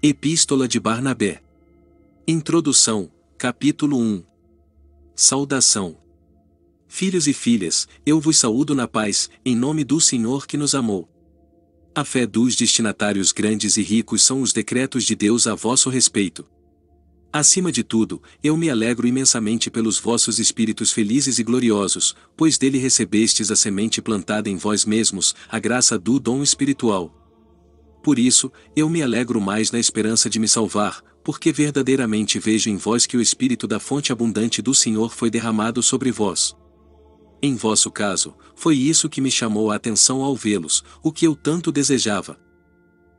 Epístola de Barnabé. Introdução, capítulo 1. Saudação. Filhos e filhas, eu vos saúdo na paz, em nome do Senhor que nos amou. A fé dos destinatários grandes e ricos são os decretos de Deus a vosso respeito. Acima de tudo, eu me alegro imensamente pelos vossos espíritos felizes e gloriosos, pois dele recebestes a semente plantada em vós mesmos, a graça do dom espiritual. Por isso, eu me alegro mais na esperança de me salvar, porque verdadeiramente vejo em vós que o Espírito da fonte abundante do Senhor foi derramado sobre vós. Em vosso caso, foi isso que me chamou a atenção ao vê-los, o que eu tanto desejava.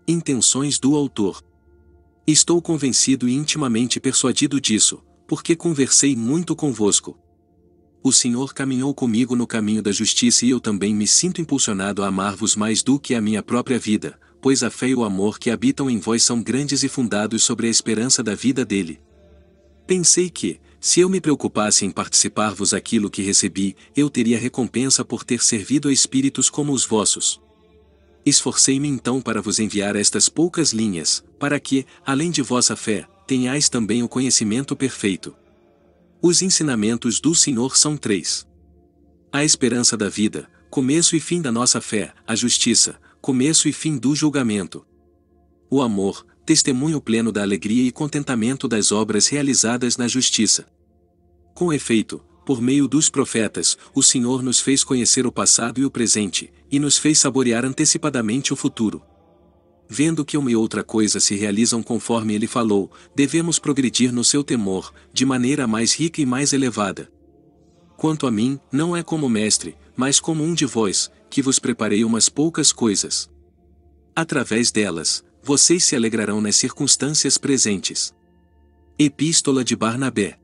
Intenções do autor. Estou convencido e intimamente persuadido disso, porque conversei muito convosco. O Senhor caminhou comigo no caminho da justiça e eu também me sinto impulsionado a amar-vos mais do que a minha própria vida, pois a fé e o amor que habitam em vós são grandes e fundados sobre a esperança da vida dele. Pensei que, se eu me preocupasse em participar-vos aquilo que recebi, eu teria recompensa por ter servido a espíritos como os vossos. Esforcei-me então para vos enviar estas poucas linhas, para que, além de vossa fé, tenhais também o conhecimento perfeito. Os ensinamentos do Senhor são 3. A esperança da vida, começo e fim da nossa fé, a justiça, começo e fim do julgamento. O amor, testemunho pleno da alegria e contentamento das obras realizadas na justiça. Com efeito, por meio dos profetas, o Senhor nos fez conhecer o passado e o presente, e nos fez saborear antecipadamente o futuro. Vendo que uma e outra coisa se realizam conforme ele falou, devemos progredir no seu temor, de maneira mais rica e mais elevada. Quanto a mim, não é como mestre, mas como um de vós, que vos preparei umas poucas coisas. Através delas, vocês se alegrarão nas circunstâncias presentes. Epístola de Barnabé.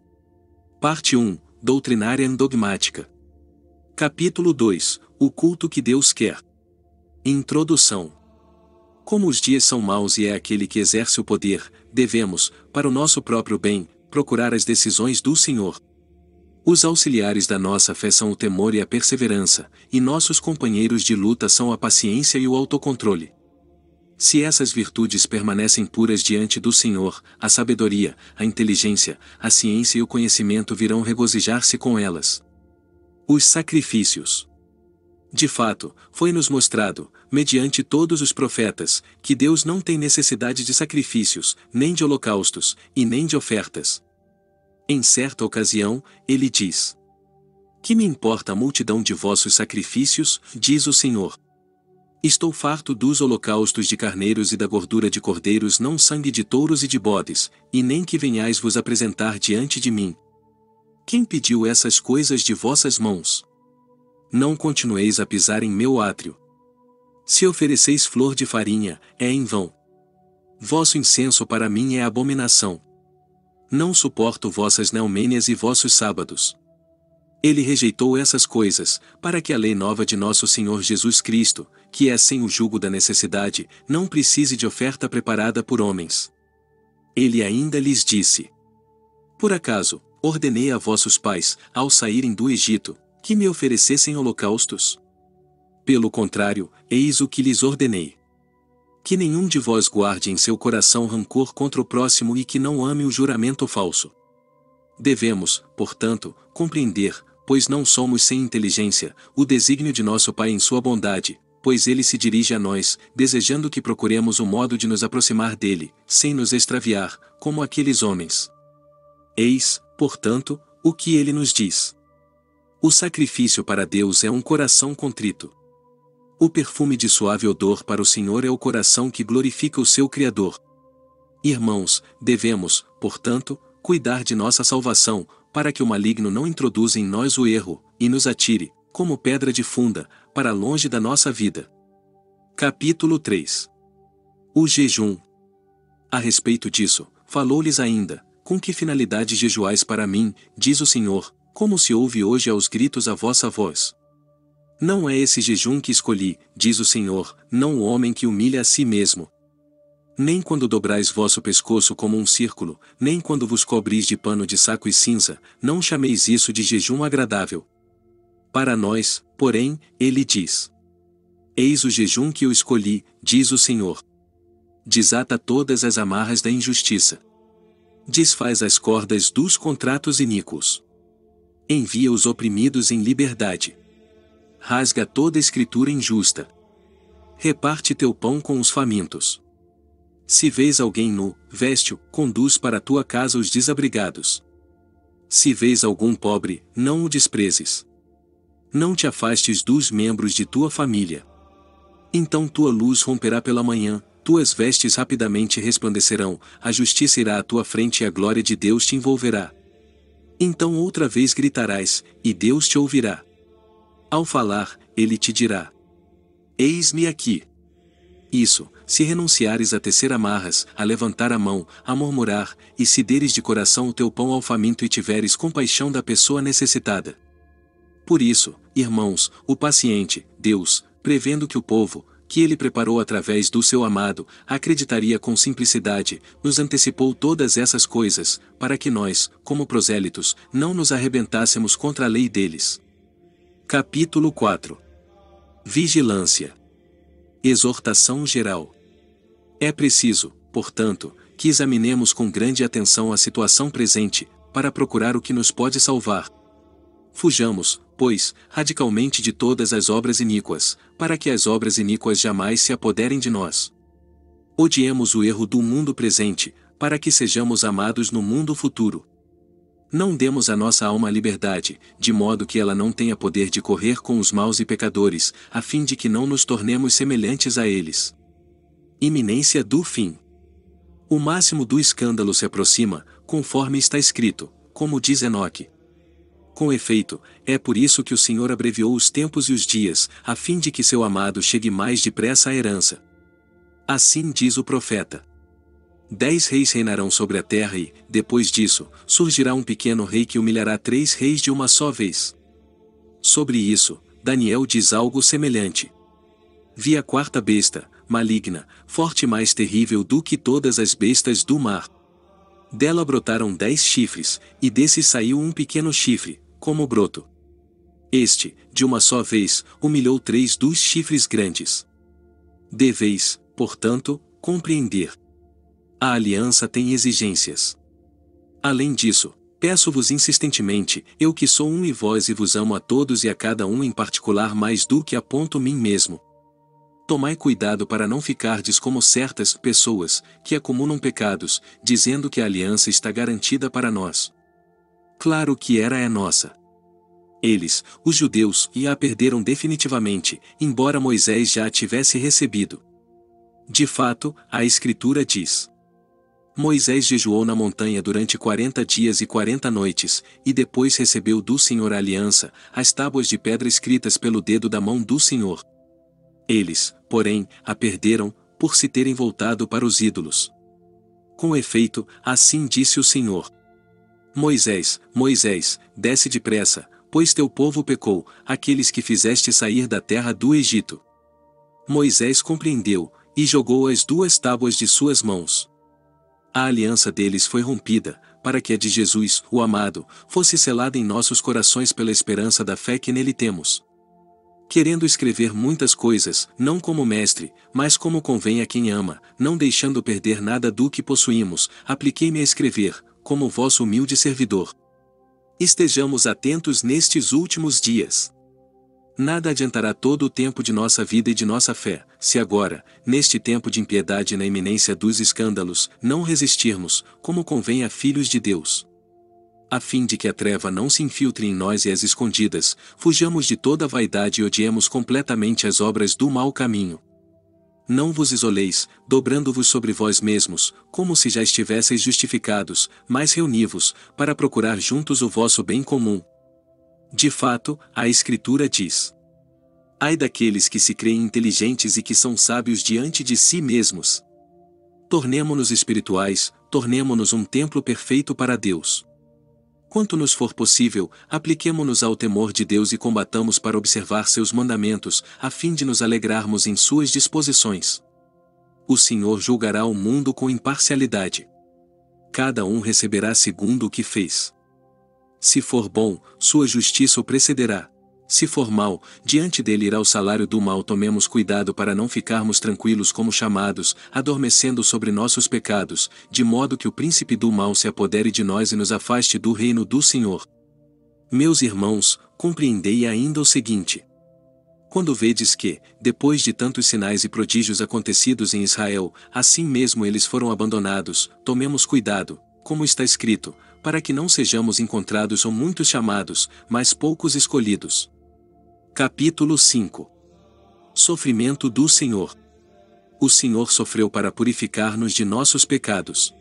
Parte 1, Doutrinária e Dogmática. Capítulo 2, O culto que Deus quer. Introdução. Como os dias são maus e é aquele que exerce o poder, devemos, para o nosso próprio bem, procurar as decisões do Senhor. Os auxiliares da nossa fé são o temor e a perseverança, e nossos companheiros de luta são a paciência e o autocontrole. Se essas virtudes permanecem puras diante do Senhor, a sabedoria, a inteligência, a ciência e o conhecimento virão regozijar-se com elas. Os sacrifícios. De fato, foi-nos mostrado, mediante todos os profetas, que Deus não tem necessidade de sacrifícios, nem de holocaustos, e nem de ofertas. Em certa ocasião, ele diz: Que me importa a multidão de vossos sacrifícios, diz o Senhor. Estou farto dos holocaustos de carneiros e da gordura de cordeiros, não sangue de touros e de bodes, e nem que venhais vos apresentar diante de mim. Quem pediu essas coisas de vossas mãos? Não continueis a pisar em meu átrio. Se ofereceis flor de farinha, é em vão. Vosso incenso para mim é abominação. Não suporto vossas neumênias e vossos sábados. Ele rejeitou essas coisas, para que a lei nova de nosso Senhor Jesus Cristo, que é sem o jugo da necessidade, não precise de oferta preparada por homens. Ele ainda lhes disse: Por acaso, ordenei a vossos pais, ao saírem do Egito, que me oferecessem holocaustos? Pelo contrário, eis o que lhes ordenei: que nenhum de vós guarde em seu coração rancor contra o próximo e que não ame o juramento falso. Devemos, portanto, compreender, pois não somos sem inteligência, o desígnio de nosso Pai em sua bondade, pois ele se dirige a nós, desejando que procuremos o modo de nos aproximar dele, sem nos extraviar, como aqueles homens. Eis, portanto, o que ele nos diz. O sacrifício para Deus é um coração contrito. O perfume de suave odor para o Senhor é o coração que glorifica o seu Criador. Irmãos, devemos, portanto, cuidar de nossa salvação, para que o maligno não introduza em nós o erro, e nos atire, como pedra de funda, para longe da nossa vida. Capítulo 3. O jejum. A respeito disso, falou-lhes ainda: Com que finalidade jejuais para mim, diz o Senhor, como se ouve hoje aos gritos a vossa voz? Não é esse jejum que escolhi, diz o Senhor, não o homem que humilha a si mesmo. Nem quando dobrais vosso pescoço como um círculo, nem quando vos cobris de pano de saco e cinza, não chameis isso de jejum agradável. Para nós, porém, ele diz: Eis o jejum que eu escolhi, diz o Senhor. Desata todas as amarras da injustiça. Desfaz as cordas dos contratos iníquos. Envia os oprimidos em liberdade. Rasga toda escritura injusta. Reparte teu pão com os famintos. Se vês alguém nu, veste-o, conduz para a tua casa os desabrigados. Se vês algum pobre, não o desprezes. Não te afastes dos membros de tua família. Então tua luz romperá pela manhã, tuas vestes rapidamente resplandecerão, a justiça irá à tua frente e a glória de Deus te envolverá. Então outra vez gritarás, e Deus te ouvirá. Ao falar, ele te dirá: Eis-me aqui. Isso, se renunciares a tecer amarras, a levantar a mão, a murmurar, e se deres de coração o teu pão ao faminto e tiveres compaixão da pessoa necessitada. Por isso, irmãos, o paciente, Deus, prevendo que o povo, que ele preparou através do seu amado, acreditaria com simplicidade, nos antecipou todas essas coisas, para que nós, como prosélitos, não nos arrebentássemos contra a lei deles. Capítulo 4. Vigilância. Exortação geral. É preciso, portanto, que examinemos com grande atenção a situação presente, para procurar o que nos pode salvar. Fujamos, pois, radicalmente de todas as obras iníquas, para que as obras iníquas jamais se apoderem de nós. Odiemos o erro do mundo presente, para que sejamos amados no mundo futuro. Não demos à nossa alma a liberdade, de modo que ela não tenha poder de correr com os maus e pecadores, a fim de que não nos tornemos semelhantes a eles. Iminência do fim. O máximo do escândalo se aproxima, conforme está escrito, como diz Enoque. Com efeito, é por isso que o Senhor abreviou os tempos e os dias, a fim de que seu amado chegue mais depressa à herança. Assim diz o profeta. 10 reis reinarão sobre a terra e, depois disso, surgirá um pequeno rei que humilhará 3 reis de uma só vez. Sobre isso, Daniel diz algo semelhante. Vi a 4ª besta, maligna, forte e mais terrível do que todas as bestas do mar. Dela brotaram 10 chifres, e desses saiu um pequeno chifre, como broto. Este, de uma só vez, humilhou 3 dos chifres grandes. Deveis, portanto, compreender. A aliança tem exigências. Além disso, peço-vos insistentemente, eu que sou um e vós e vos amo a todos e a cada um em particular mais do que aponto mim mesmo. Tomai cuidado para não ficardes como certas pessoas, que acumulam pecados, dizendo que a aliança está garantida para nós. Claro que é nossa. Eles, os judeus, a perderam definitivamente, embora Moisés já a tivesse recebido. De fato, a Escritura diz: Moisés jejuou na montanha durante 40 dias e 40 noites, e depois recebeu do Senhor a aliança, as tábuas de pedra escritas pelo dedo da mão do Senhor. Eles, porém, a perderam, por se terem voltado para os ídolos. Com efeito, assim disse o Senhor: Moisés, Moisés, desce depressa, pois teu povo pecou, aqueles que fizeste sair da terra do Egito. Moisés compreendeu, e jogou as 2 tábuas de suas mãos. A aliança deles foi rompida, para que a de Jesus, o amado, fosse selada em nossos corações pela esperança da fé que nele temos. Querendo escrever muitas coisas, não como mestre, mas como convém a quem ama, não deixando perder nada do que possuímos, apliquei-me a escrever, como vosso humilde servidor. Estejamos atentos nestes últimos dias. Nada adiantará todo o tempo de nossa vida e de nossa fé, se agora, neste tempo de impiedade e na iminência dos escândalos, não resistirmos, como convém a filhos de Deus. A fim de que a treva não se infiltre em nós e as escondidas, fujamos de toda vaidade e odiemos completamente as obras do mau caminho. Não vos isoleis, dobrando-vos sobre vós mesmos, como se já estivesseis justificados, mas reuni-vos, para procurar juntos o vosso bem comum. De fato, a Escritura diz: Ai daqueles que se creem inteligentes e que são sábios diante de si mesmos. Tornemo-nos espirituais, tornemo-nos um templo perfeito para Deus. Quanto nos for possível, apliquemo-nos ao temor de Deus e combatamos para observar seus mandamentos, a fim de nos alegrarmos em suas disposições. O Senhor julgará o mundo com imparcialidade. Cada um receberá segundo o que fez. Se for bom, sua justiça o precederá. Se for mal, diante dele irá o salário do mal. Tomemos cuidado para não ficarmos tranquilos como chamados, adormecendo sobre nossos pecados, de modo que o príncipe do mal se apodere de nós e nos afaste do reino do Senhor. Meus irmãos, compreendei ainda o seguinte. Quando vedes que, depois de tantos sinais e prodígios acontecidos em Israel, assim mesmo eles foram abandonados, tomemos cuidado, como está escrito, para que não sejamos encontrados ou muitos chamados, mas poucos escolhidos. Capítulo 5. Sofrimento do Senhor. O Senhor sofreu para purificar-nos de nossos pecados.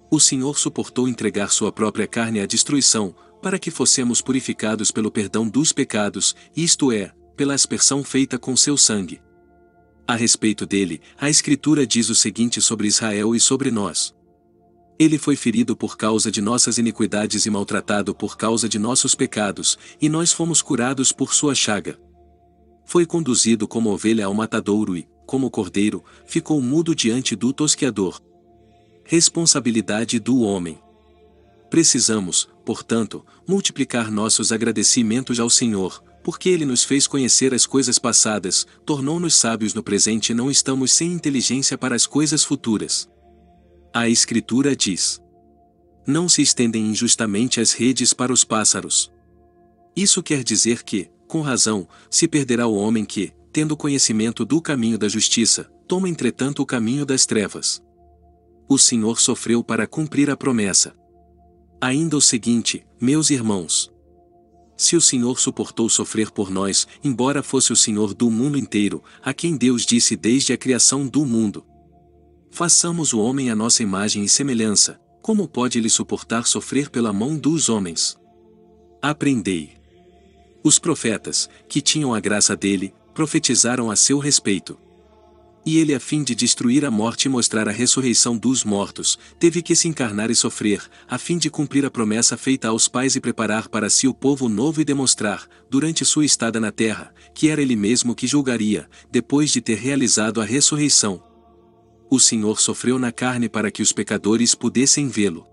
O Senhor suportou entregar sua própria carne à destruição, para que fossemos purificados pelo perdão dos pecados, isto é, pela aspersão feita com seu sangue. A respeito dele, a Escritura diz o seguinte sobre Israel e sobre nós. Ele foi ferido por causa de nossas iniquidades e maltratado por causa de nossos pecados, e nós fomos curados por sua chaga. Foi conduzido como ovelha ao matadouro e, como cordeiro, ficou mudo diante do tosqueador. Responsabilidade do homem. Precisamos, portanto, multiplicar nossos agradecimentos ao Senhor, porque Ele nos fez conhecer as coisas passadas, tornou-nos sábios no presente e não estamos sem inteligência para as coisas futuras. A Escritura diz: não se estendem injustamente as redes para os pássaros. Isso quer dizer que, com razão, se perderá o homem que, tendo conhecimento do caminho da justiça, toma entretanto o caminho das trevas. O Senhor sofreu para cumprir a promessa. Ainda o seguinte, meus irmãos. Se o Senhor suportou sofrer por nós, embora fosse o Senhor do mundo inteiro, a quem Deus disse desde a criação do mundo: façamos o homem à nossa imagem e semelhança, como pode ele suportar sofrer pela mão dos homens? Aprendei. Os profetas, que tinham a graça dele, profetizaram a seu respeito. E ele, a fim de destruir a morte e mostrar a ressurreição dos mortos, teve que se encarnar e sofrer, a fim de cumprir a promessa feita aos pais e preparar para si o povo novo e demonstrar, durante sua estada na terra, que era ele mesmo que julgaria, depois de ter realizado a ressurreição. O Senhor sofreu na carne para que os pecadores pudessem vê-lo.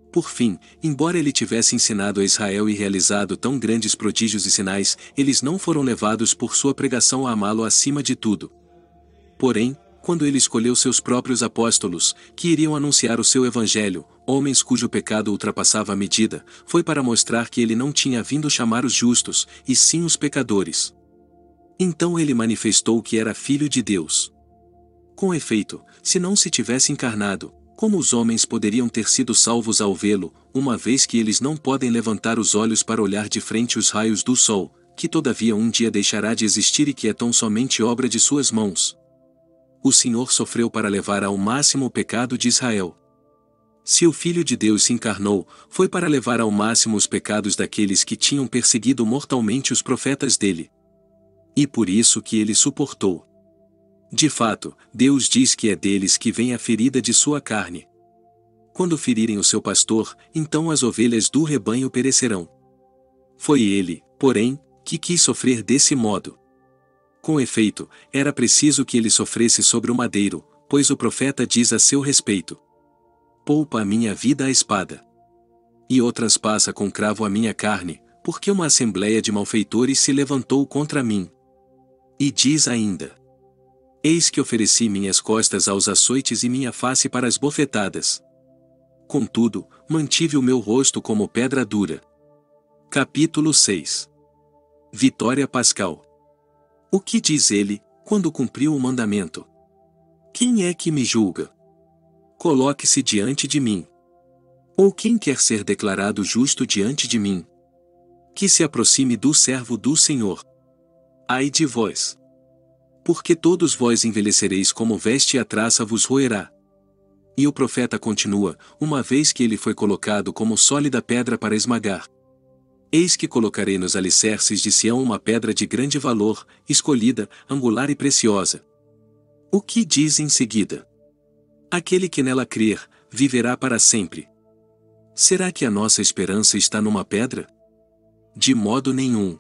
Por fim, embora ele tivesse ensinado a Israel e realizado tão grandes prodígios e sinais, eles não foram levados por sua pregação a amá-lo acima de tudo. Porém, quando ele escolheu seus próprios apóstolos, que iriam anunciar o seu evangelho, homens cujo pecado ultrapassava a medida, foi para mostrar que ele não tinha vindo chamar os justos, e sim os pecadores. Então ele manifestou que era Filho de Deus. Com efeito, se não se tivesse encarnado, como os homens poderiam ter sido salvos ao vê-lo, uma vez que eles não podem levantar os olhos para olhar de frente os raios do sol, que todavia um dia deixará de existir e que é tão somente obra de suas mãos? O Senhor sofreu para levar ao máximo o pecado de Israel. Se o Filho de Deus se encarnou, foi para levar ao máximo os pecados daqueles que tinham perseguido mortalmente os profetas dele. E por isso que ele suportou. De fato, Deus diz que é deles que vem a ferida de sua carne. Quando ferirem o seu pastor, então as ovelhas do rebanho perecerão. Foi ele, porém, que quis sofrer desse modo. Com efeito, era preciso que ele sofresse sobre o madeiro, pois o profeta diz a seu respeito: poupa a minha vida à espada. E o traspassa com cravo a minha carne, porque uma assembleia de malfeitores se levantou contra mim. E diz ainda: eis que ofereci minhas costas aos açoites e minha face para as bofetadas. Contudo, mantive o meu rosto como pedra dura. Capítulo 6. Vitória pascal. O que diz ele, quando cumpriu o mandamento? Quem é que me julga? Coloque-se diante de mim. Ou quem quer ser declarado justo diante de mim? Que se aproxime do servo do Senhor. Ai de vós! Porque todos vós envelhecereis como veste e a traça vos roerá. E o profeta continua, uma vez que ele foi colocado como sólida pedra para esmagar. Eis que colocarei nos alicerces de Sião uma pedra de grande valor, escolhida, angular e preciosa. O que diz em seguida? Aquele que nela crer, viverá para sempre. Será que a nossa esperança está numa pedra? De modo nenhum.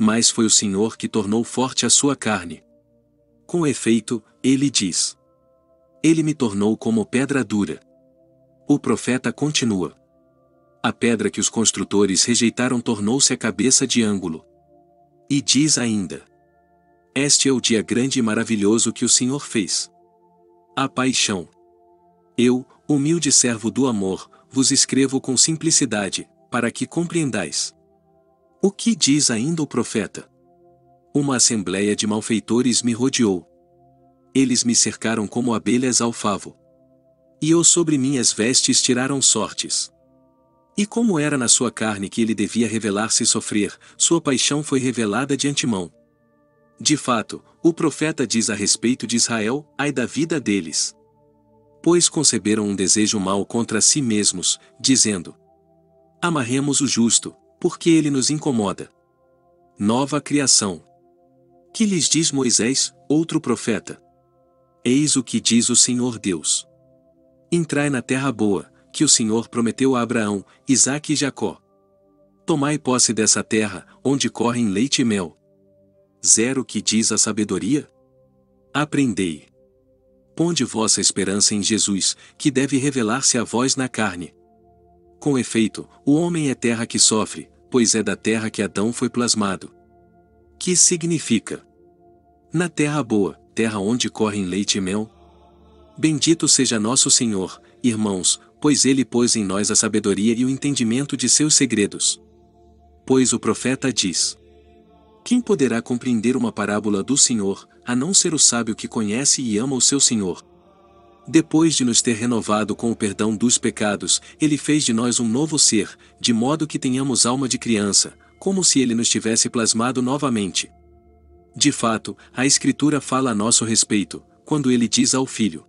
Mas foi o Senhor que tornou forte a sua carne. Com efeito, ele diz: ele me tornou como pedra dura. O profeta continua: a pedra que os construtores rejeitaram tornou-se a cabeça de ângulo. E diz ainda: Este é o dia grande e maravilhoso que o Senhor fez. A paixão. Eu, humilde servo do amor, vos escrevo com simplicidade, para que compreendais. O que diz ainda o profeta? Uma assembleia de malfeitores me rodeou. Eles me cercaram como abelhas ao favo. E eu sobre minhas vestes tiraram sortes. E como era na sua carne que ele devia revelar-se e sofrer, sua paixão foi revelada de antemão. De fato, o profeta diz a respeito de Israel: ai da vida deles. Pois conceberam um desejo mau contra si mesmos, dizendo: amarremos o justo, porque ele nos incomoda. Nova criação. Que lhes diz Moisés, outro profeta? Eis o que diz o Senhor Deus. Entrai na terra boa, que o Senhor prometeu a Abraão, Isaque e Jacó. Tomai posse dessa terra, onde correm leite e mel. Zero que diz a sabedoria? Aprendei. Ponde vossa esperança em Jesus, que deve revelar-se a vós na carne. Com efeito, o homem é terra que sofre, pois é da terra que Adão foi plasmado. Que significa? Na terra boa, terra onde correm leite e mel? Bendito seja nosso Senhor, irmãos, pois ele pôs em nós a sabedoria e o entendimento de seus segredos. Pois o profeta diz: quem poderá compreender uma parábola do Senhor, a não ser o sábio que conhece e ama o seu Senhor? Depois de nos ter renovado com o perdão dos pecados, ele fez de nós um novo ser, de modo que tenhamos alma de criança, como se ele nos tivesse plasmado novamente. De fato, a Escritura fala a nosso respeito, quando ele diz ao Filho: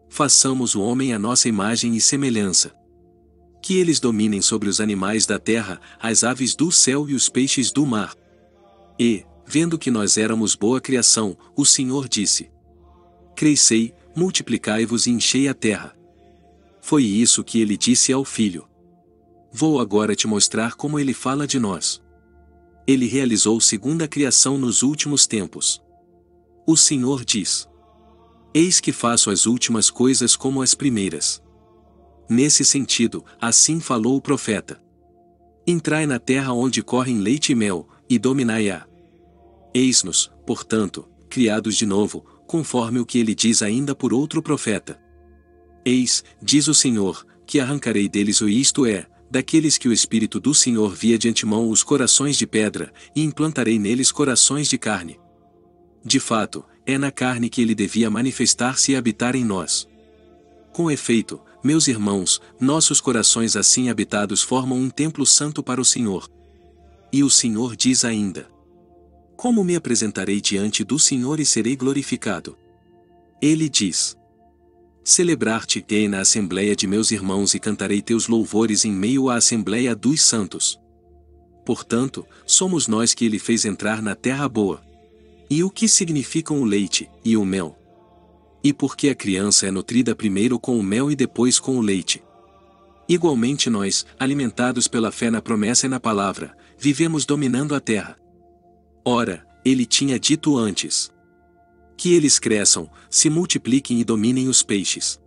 façamos o homem à nossa imagem e semelhança. Que eles dominem sobre os animais da terra, as aves do céu e os peixes do mar. E, vendo que nós éramos boa criação, o Senhor disse: crescei, multiplicai-vos e enchei a terra. Foi isso que ele disse ao Filho. Vou agora te mostrar como ele fala de nós. Ele realizou segunda criação nos últimos tempos. O Senhor diz: eis que faço as últimas coisas como as primeiras. Nesse sentido, assim falou o profeta. Entrai na terra onde correm leite e mel, e dominai-a. Eis-nos, portanto, criados de novo, conforme o que ele diz ainda por outro profeta. Eis, diz o Senhor, que arrancarei deles o isto é, daqueles que o Espírito do Senhor via de antemão os corações de pedra, e implantarei neles corações de carne. De fato, é na carne que ele devia manifestar-se e habitar em nós. Com efeito, meus irmãos, nossos corações assim habitados formam um templo santo para o Senhor. E o Senhor diz ainda: como me apresentarei diante do Senhor e serei glorificado? Ele diz: celebrar-te-ei na assembleia de meus irmãos e cantarei teus louvores em meio à assembleia dos santos. Portanto, somos nós que ele fez entrar na terra boa. E o que significam o leite e o mel? E por que a criança é nutrida primeiro com o mel e depois com o leite? Igualmente nós, alimentados pela fé na promessa e na palavra, vivemos dominando a terra. Ora, ele tinha dito antes: que eles cresçam, se multipliquem e dominem os peixes.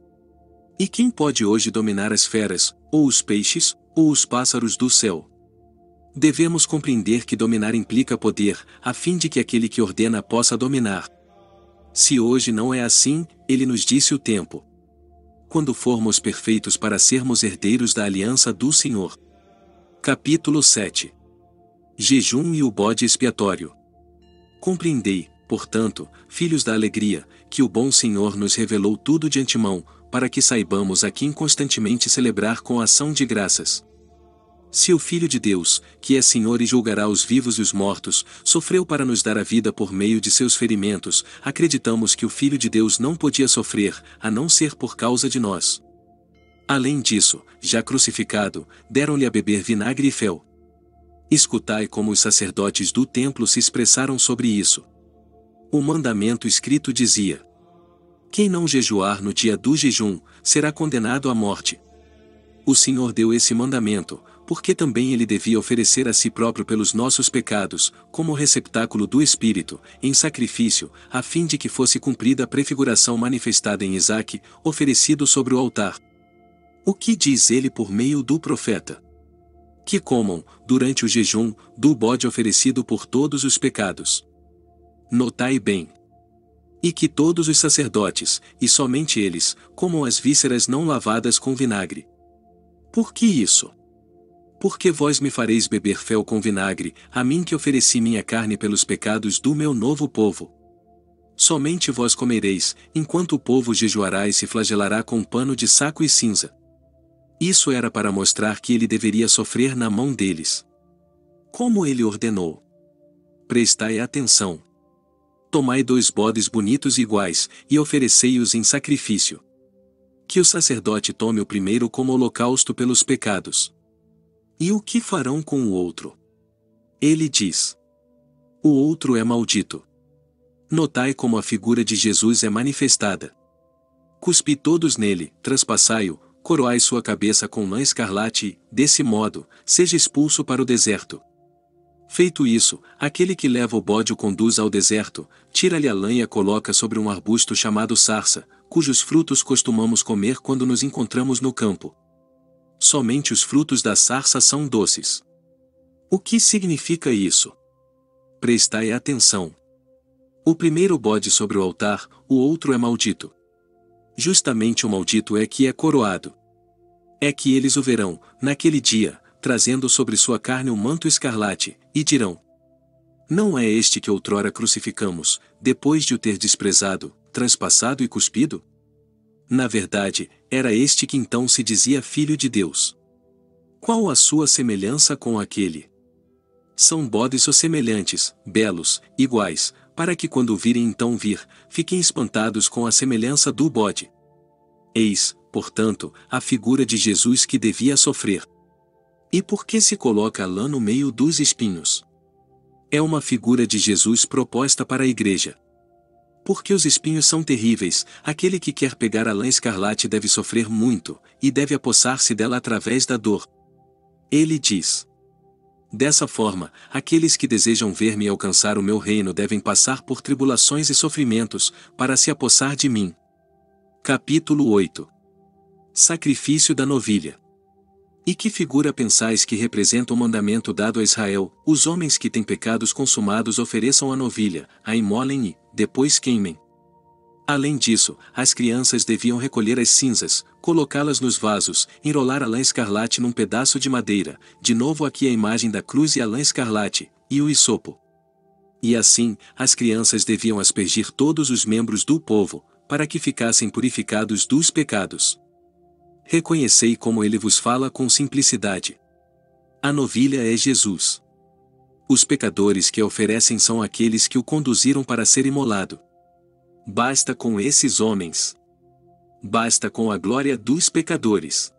E quem pode hoje dominar as feras, ou os peixes, ou os pássaros do céu? Devemos compreender que dominar implica poder, a fim de que aquele que ordena possa dominar. Se hoje não é assim, ele nos disse o tempo. Quando formos perfeitos para sermos herdeiros da aliança do Senhor. Capítulo 7. Jejum e o bode expiatório. Compreendei, portanto, filhos da alegria, que o bom Senhor nos revelou tudo de antemão, para que saibamos a quem constantemente celebrar com ação de graças. Se o Filho de Deus, que é Senhor e julgará os vivos e os mortos, sofreu para nos dar a vida por meio de seus ferimentos, acreditamos que o Filho de Deus não podia sofrer, a não ser por causa de nós. Além disso, já crucificado, deram-lhe a beber vinagre e fel. Escutai como os sacerdotes do templo se expressaram sobre isso. O mandamento escrito dizia: quem não jejuar no dia do jejum, será condenado à morte. O Senhor deu esse mandamento, porque também ele devia oferecer a si próprio pelos nossos pecados, como receptáculo do Espírito, em sacrifício, a fim de que fosse cumprida a prefiguração manifestada em Isaque, oferecido sobre o altar. O que diz ele por meio do profeta? Que comam, durante o jejum, do bode oferecido por todos os pecados. Notai bem. E que todos os sacerdotes, e somente eles, comam as vísceras não lavadas com vinagre. Por que isso? Porque vós me fareis beber fel com vinagre, a mim que ofereci minha carne pelos pecados do meu novo povo. Somente vós comereis, enquanto o povo jejuará e se flagelará com pano de saco e cinza. Isso era para mostrar que ele deveria sofrer na mão deles. Como ele ordenou. Prestai atenção. Tomai 2 bodes bonitos iguais, e oferecei-os em sacrifício. Que o sacerdote tome o primeiro como holocausto pelos pecados. E o que farão com o outro? Ele diz. O outro é maldito. Notai como a figura de Jesus é manifestada. Cuspi todos nele, traspassai-o, coroai sua cabeça com lã escarlate e, desse modo, seja expulso para o deserto. Feito isso, aquele que leva o bode o conduz ao deserto, tira-lhe a lã e a coloca sobre um arbusto chamado sarça, cujos frutos costumamos comer quando nos encontramos no campo. Somente os frutos da sarça são doces. O que significa isso? Prestai atenção. O primeiro bode sobre o altar, o outro é maldito. Justamente o maldito é que é coroado. É que eles o verão, naquele dia, trazendo sobre sua carne um manto escarlate, e dirão: não é este que outrora crucificamos, depois de o ter desprezado, transpassado e cuspido? Na verdade, era este que então se dizia Filho de Deus. Qual a sua semelhança com aquele? São bodes semelhantes, belos, iguais, para que quando o virem então vir, fiquem espantados com a semelhança do bode. Eis, portanto, a figura de Jesus que devia sofrer. E por que se coloca a lã no meio dos espinhos? É uma figura de Jesus proposta para a igreja. Porque os espinhos são terríveis, aquele que quer pegar a lã escarlate deve sofrer muito, e deve apossar-se dela através da dor. Ele diz. Dessa forma, aqueles que desejam ver-me alcançar o meu reino devem passar por tribulações e sofrimentos, para se apossar de mim. Capítulo 8. Sacrifício da novilha. E que figura pensais que representa o mandamento dado a Israel: os homens que têm pecados consumados ofereçam a novilha, a imolem e, depois queimem. Além disso, as crianças deviam recolher as cinzas, colocá-las nos vasos, enrolar a lã escarlate num pedaço de madeira, de novo aqui a imagem da cruz e a lã escarlate, e o hisopo. E assim, as crianças deviam aspergir todos os membros do povo, para que ficassem purificados dos pecados. Reconhecei como ele vos fala com simplicidade. A novilha é Jesus. Os pecadores que a oferecem são aqueles que o conduziram para ser imolado. Basta com esses homens. Basta com a glória dos pecadores.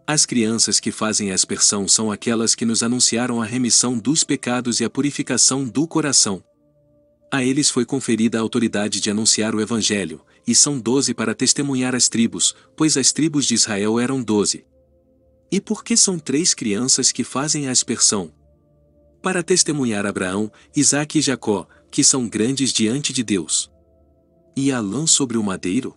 As crianças que fazem a aspersão são aquelas que nos anunciaram a remissão dos pecados e a purificação do coração. A eles foi conferida a autoridade de anunciar o Evangelho, e são 12 para testemunhar as tribos, pois as tribos de Israel eram 12. E por que são 3 crianças que fazem a aspersão? Para testemunhar Abraão, Isaque e Jacó, que são grandes diante de Deus. E a lã sobre o madeiro?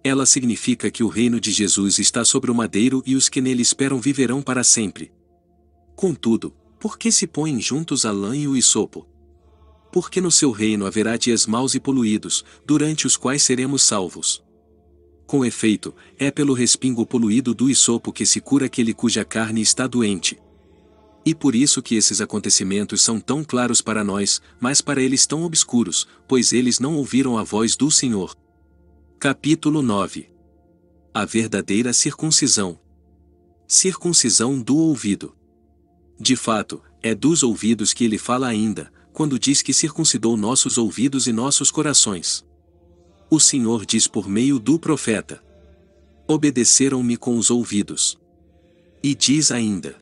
Ela significa que o reino de Jesus está sobre o madeiro e os que nele esperam viverão para sempre. Contudo, por que se põem juntos a lã e o hisopo? Porque no seu reino haverá dias maus e poluídos, durante os quais seremos salvos. Com efeito, é pelo respingo poluído do hisopo que se cura aquele cuja carne está doente. E por isso que esses acontecimentos são tão claros para nós, mas para eles tão obscuros, pois eles não ouviram a voz do Senhor. Capítulo 9. A verdadeira circuncisão. Circuncisão do ouvido. De fato, é dos ouvidos que ele fala ainda, quando diz que circuncidou nossos ouvidos e nossos corações. O Senhor diz por meio do profeta: obedeceram-me com os ouvidos. E diz ainda: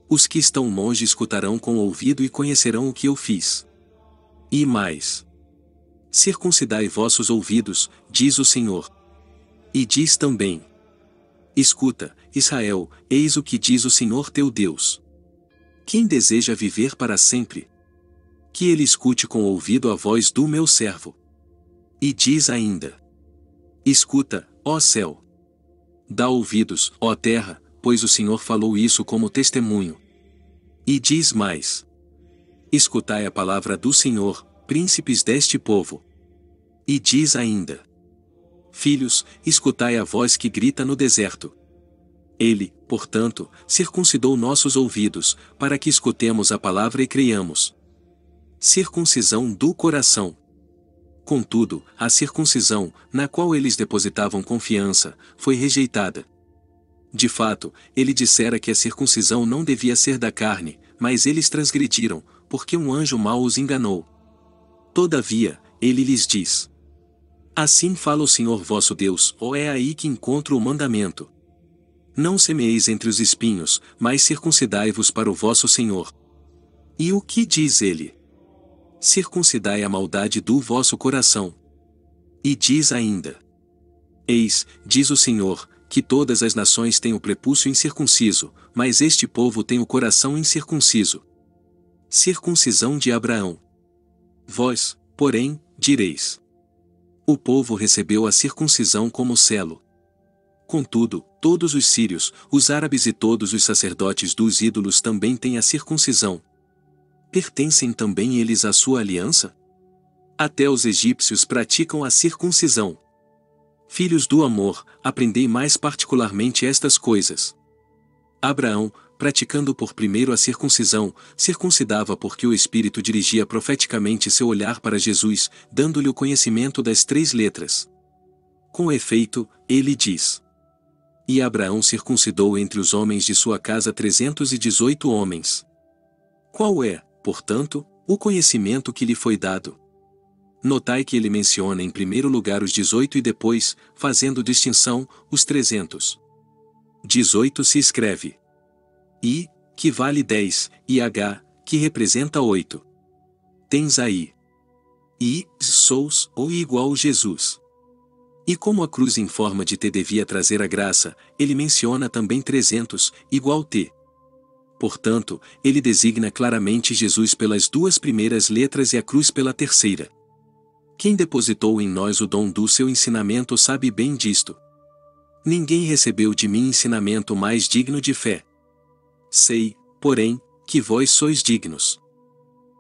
os que estão longe escutarão com o ouvido e conhecerão o que eu fiz. E mais: circuncidai vossos ouvidos, diz o Senhor. E diz também: escuta, Israel, eis o que diz o Senhor teu Deus. Quem deseja viver para sempre? Que ele escute com o ouvido a voz do meu servo. E diz ainda: escuta, ó céu. Dá ouvidos, ó terra, pois o Senhor falou isso como testemunho. E diz mais: escutai a palavra do Senhor, príncipes deste povo. E diz ainda: filhos, escutai a voz que grita no deserto. Ele, portanto, circuncidou nossos ouvidos, para que escutemos a palavra e creiamos. Circuncisão do coração. Contudo, a circuncisão, na qual eles depositavam confiança, foi rejeitada. De fato, ele dissera que a circuncisão não devia ser da carne, mas eles transgrediram, porque um anjo mau os enganou. Todavia, ele lhes diz: assim fala o Senhor vosso Deus, ou é aí que encontro o mandamento. Não semeeis entre os espinhos, mas circuncidai-vos para o vosso Senhor. E o que diz ele? Circuncidai a maldade do vosso coração. E diz ainda: eis, diz o Senhor, que todas as nações têm o prepúcio incircunciso, mas este povo tem o coração incircunciso. Circuncisão de Abraão. Vós, porém, direis: o povo recebeu a circuncisão como selo. Contudo, todos os sírios, os árabes e todos os sacerdotes dos ídolos também têm a circuncisão. Pertencem também eles à sua aliança? Até os egípcios praticam a circuncisão. Filhos do amor, aprendei mais particularmente estas coisas. Abraão, praticando por primeiro a circuncisão, circuncidava porque o Espírito dirigia profeticamente seu olhar para Jesus, dando-lhe o conhecimento das 3 letras. Com efeito, ele diz: e Abraão circuncidou entre os homens de sua casa 318 homens. Qual é, portanto, o conhecimento que lhe foi dado? Notai que ele menciona em primeiro lugar os 18 e depois, fazendo distinção, os 300. 18 se escreve I, que vale 10, e H, que representa 8. Tens aí I, sous, ou igual Jesus. E como a cruz em forma de T devia trazer a graça, ele menciona também 300, igual T. Portanto, ele designa claramente Jesus pelas 2 primeiras letras e a cruz pela terceira. Quem depositou em nós o dom do seu ensinamento sabe bem disto. Ninguém recebeu de mim ensinamento mais digno de fé. Sei, porém, que vós sois dignos.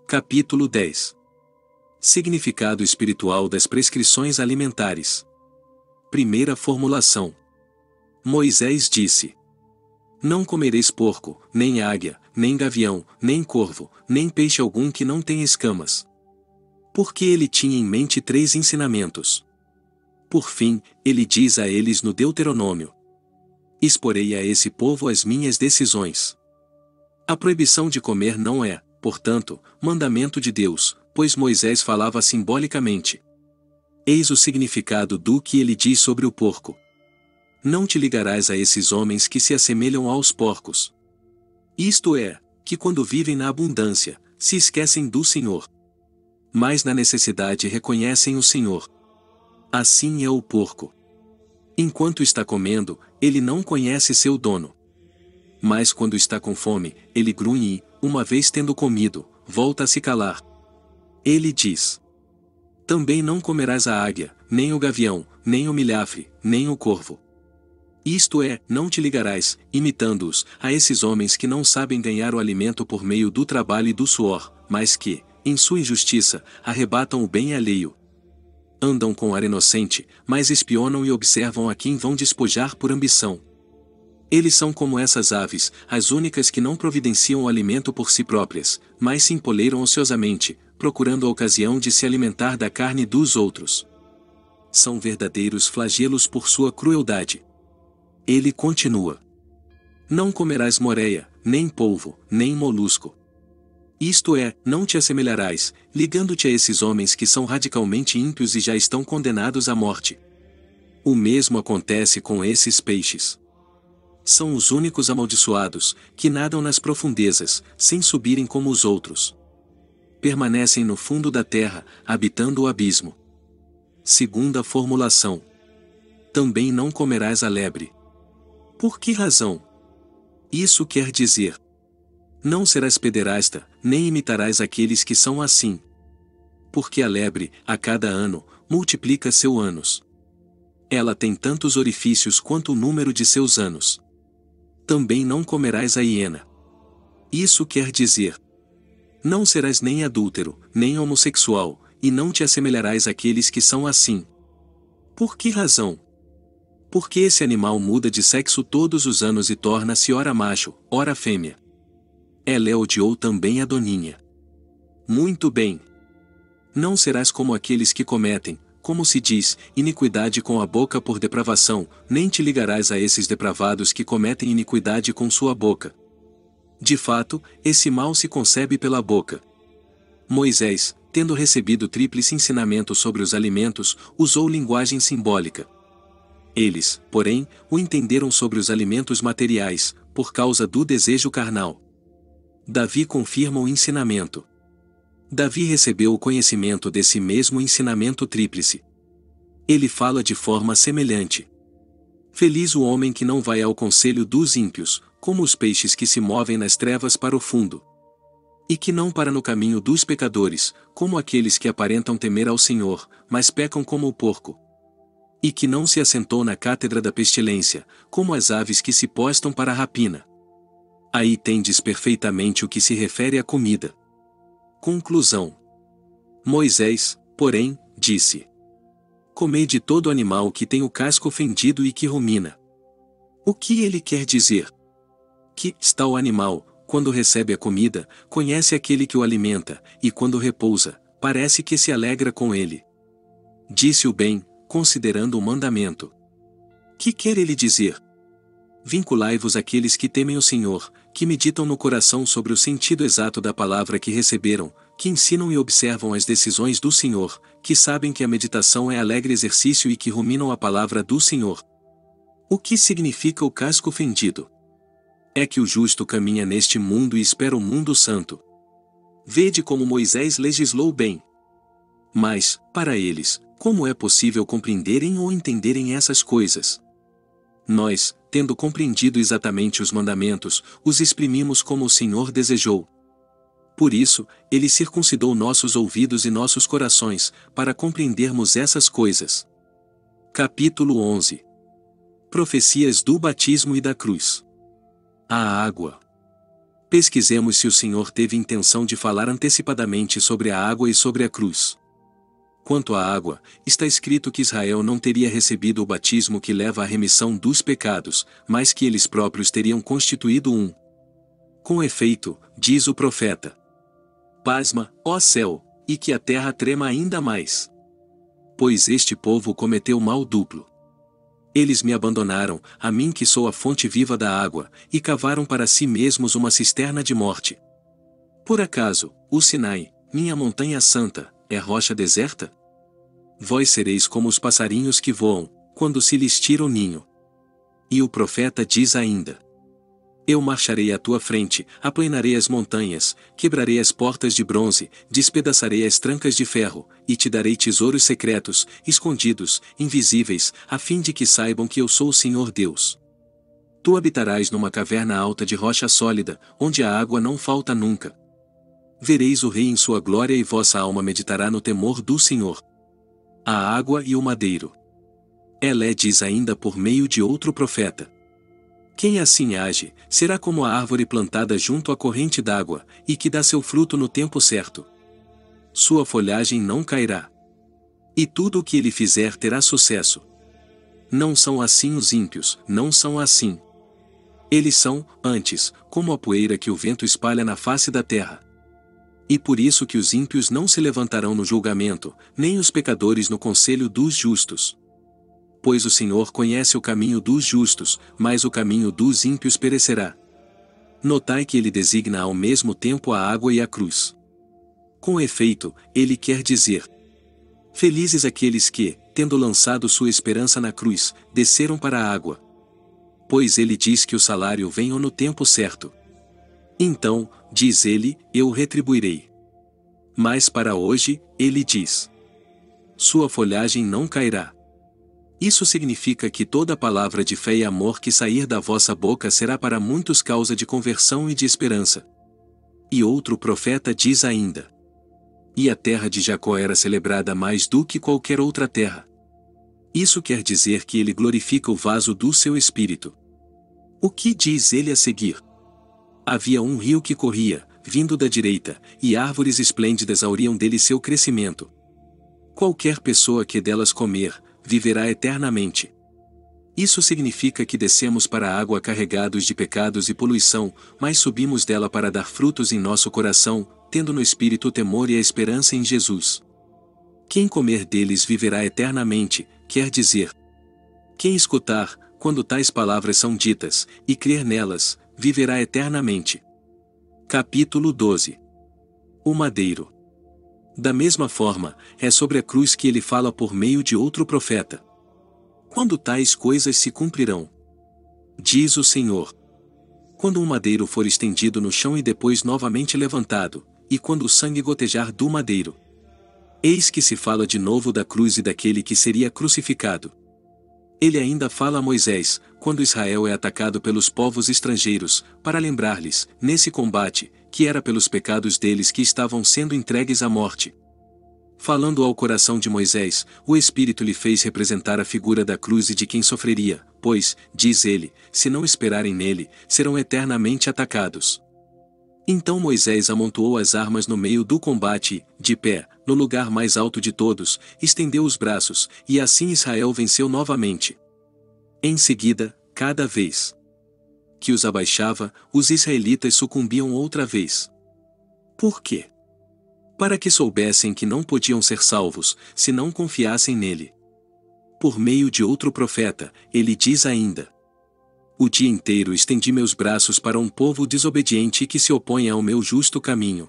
Capítulo 10. Significado espiritual das prescrições alimentares. Primeira formulação. Moisés disse: não comereis porco, nem águia, nem gavião, nem corvo, nem peixe algum que não tenha escamas. Porque ele tinha em mente 3 ensinamentos. Por fim, ele diz a eles no Deuteronômio: exporei a esse povo as minhas decisões. A proibição de comer não é, portanto, mandamento de Deus, pois Moisés falava simbolicamente. Eis o significado do que ele diz sobre o porco. Não te ligarás a esses homens que se assemelham aos porcos. Isto é, que quando vivem na abundância, se esquecem do Senhor. Mas na necessidade reconhecem o Senhor. Assim é o porco. Enquanto está comendo, ele não conhece seu dono. Mas quando está com fome, ele grunhe e, uma vez tendo comido, volta a se calar. Ele diz: também não comerás a águia, nem o gavião, nem o milhafre, nem o corvo. Isto é, não te ligarás, imitando-os, a esses homens que não sabem ganhar o alimento por meio do trabalho e do suor, mas que, em sua injustiça, arrebatam o bem alheio. Andam com ar inocente, mas espionam e observam a quem vão despojar por ambição. Eles são como essas aves, as únicas que não providenciam o alimento por si próprias, mas se empoleiram ociosamente, procurando a ocasião de se alimentar da carne dos outros. São verdadeiros flagelos por sua crueldade. Ele continua: não comerás moreia, nem polvo, nem molusco. Isto é, não te assemelharás, ligando-te a esses homens que são radicalmente ímpios e já estão condenados à morte. O mesmo acontece com esses peixes. São os únicos amaldiçoados, que nadam nas profundezas, sem subirem como os outros. Permanecem no fundo da terra, habitando o abismo. Segunda formulação. Também não comerás a lebre. Por que razão? Isso quer dizer: não serás pederasta, nem imitarás aqueles que são assim. Porque a lebre, a cada ano, multiplica seu ânus. Ela tem tantos orifícios quanto o número de seus anos. Também não comerás a hiena. Isso quer dizer: não serás nem adúltero, nem homossexual, e não te assemelharás àqueles que são assim. Por que razão? Porque esse animal muda de sexo todos os anos e torna-se ora macho, ora fêmea. Ela odiou também a doninha. Muito bem. Não serás como aqueles que cometem, como se diz, iniquidade com a boca por depravação, nem te ligarás a esses depravados que cometem iniquidade com sua boca. De fato, esse mal se concebe pela boca. Moisés, tendo recebido tríplice ensinamento sobre os alimentos, usou linguagem simbólica. Eles, porém, o entenderam sobre os alimentos materiais, por causa do desejo carnal. Davi confirma o ensinamento. Davi recebeu o conhecimento desse mesmo ensinamento tríplice. Ele fala de forma semelhante. Feliz o homem que não vai ao conselho dos ímpios, como os peixes que se movem nas trevas para o fundo. E que não para no caminho dos pecadores, como aqueles que aparentam temer ao Senhor, mas pecam como o porco. E que não se assentou na cátedra da pestilência, como as aves que se postam para a rapina. Aí tendes perfeitamente o que se refere à comida. Conclusão. Moisés, porém, disse: comei de todo animal que tem o casco fendido e que rumina. O que ele quer dizer? Que tal animal, quando recebe a comida, conhece aquele que o alimenta, e quando repousa, parece que se alegra com ele. Disse o bem, considerando o mandamento. Que quer ele dizer? Vinculai-vos àqueles que temem o Senhor, que meditam no coração sobre o sentido exato da palavra que receberam, que ensinam e observam as decisões do Senhor, que sabem que a meditação é alegre exercício e que ruminam a palavra do Senhor. O que significa o casco fendido? É que o justo caminha neste mundo e espera o mundo santo. Vede como Moisés legislou bem. Mas, para eles, como é possível compreenderem ou entenderem essas coisas? Nós, tendo compreendido exatamente os mandamentos, os exprimimos como o Senhor desejou. Por isso, ele circuncidou nossos ouvidos e nossos corações, para compreendermos essas coisas. Capítulo 11. Profecias do batismo e da cruz. A água. Pesquisemos se o Senhor teve intenção de falar antecipadamente sobre a água e sobre a cruz. Quanto à água, está escrito que Israel não teria recebido o batismo que leva à remissão dos pecados, mas que eles próprios teriam constituído um. Com efeito, diz o profeta: pasma, ó céu, e que a terra trema ainda mais. Pois este povo cometeu mal duplo. Eles me abandonaram, a mim que sou a fonte viva da água, e cavaram para si mesmos uma cisterna de morte. Por acaso, o Sinai, minha montanha santa, é rocha deserta? Vós sereis como os passarinhos que voam, quando se lhes tira o ninho. E o profeta diz ainda: eu marcharei à tua frente, aplanarei as montanhas, quebrarei as portas de bronze, despedaçarei as trancas de ferro, e te darei tesouros secretos, escondidos, invisíveis, a fim de que saibam que eu sou o Senhor Deus. Tu habitarás numa caverna alta de rocha sólida, onde a água não falta nunca. Vereis o Rei em sua glória e vossa alma meditará no temor do Senhor. A água e o madeiro. Elé diz ainda por meio de outro profeta: quem assim age, será como a árvore plantada junto à corrente d'água, e que dá seu fruto no tempo certo. Sua folhagem não cairá. E tudo o que ele fizer terá sucesso. Não são assim os ímpios, não são assim. Eles são, antes, como a poeira que o vento espalha na face da terra. E por isso que os ímpios não se levantarão no julgamento, nem os pecadores no conselho dos justos. Pois o Senhor conhece o caminho dos justos, mas o caminho dos ímpios perecerá. Notai que ele designa ao mesmo tempo a água e a cruz. Com efeito, ele quer dizer: felizes aqueles que, tendo lançado sua esperança na cruz, desceram para a água. Pois ele diz que o salário vem no tempo certo. Então, diz ele, eu o retribuirei. Mas para hoje, ele diz: sua folhagem não cairá. Isso significa que toda palavra de fé e amor que sair da vossa boca será para muitos causa de conversão e de esperança. E outro profeta diz ainda: e a terra de Jacó era celebrada mais do que qualquer outra terra. Isso quer dizer que ele glorifica o vaso do seu espírito. O que diz ele a seguir? Havia um rio que corria, vindo da direita, e árvores esplêndidas auriam dele seu crescimento. Qualquer pessoa que delas comer, viverá eternamente. Isso significa que descemos para a água carregados de pecados e poluição, mas subimos dela para dar frutos em nosso coração, tendo no espírito o temor e a esperança em Jesus. Quem comer deles viverá eternamente, quer dizer, quem escutar, quando tais palavras são ditas, e crer nelas, viverá eternamente. Capítulo 12. O madeiro. Da mesma forma, é sobre a cruz que ele fala por meio de outro profeta. Quando tais coisas se cumprirão? Diz o Senhor. Quando um madeiro for estendido no chão e depois novamente levantado, e quando o sangue gotejar do madeiro. Eis que se fala de novo da cruz e daquele que seria crucificado. Ele ainda fala a Moisés, quando Israel é atacado pelos povos estrangeiros, para lembrar-lhes, nesse combate, que era pelos pecados deles que estavam sendo entregues à morte. Falando ao coração de Moisés, o Espírito lhe fez representar a figura da cruz e de quem sofreria, pois, diz ele, se não esperarem nele, serão eternamente atacados. Então Moisés amontoou as armas no meio do combate e, de pé, no lugar mais alto de todos, estendeu os braços, e assim Israel venceu novamente. Em seguida, cada vez que os abaixava, os israelitas sucumbiam outra vez. Por quê? Para que soubessem que não podiam ser salvos, se não confiassem nele. Por meio de outro profeta, ele diz ainda: o dia inteiro estendi meus braços para um povo desobediente que se opõe ao meu justo caminho.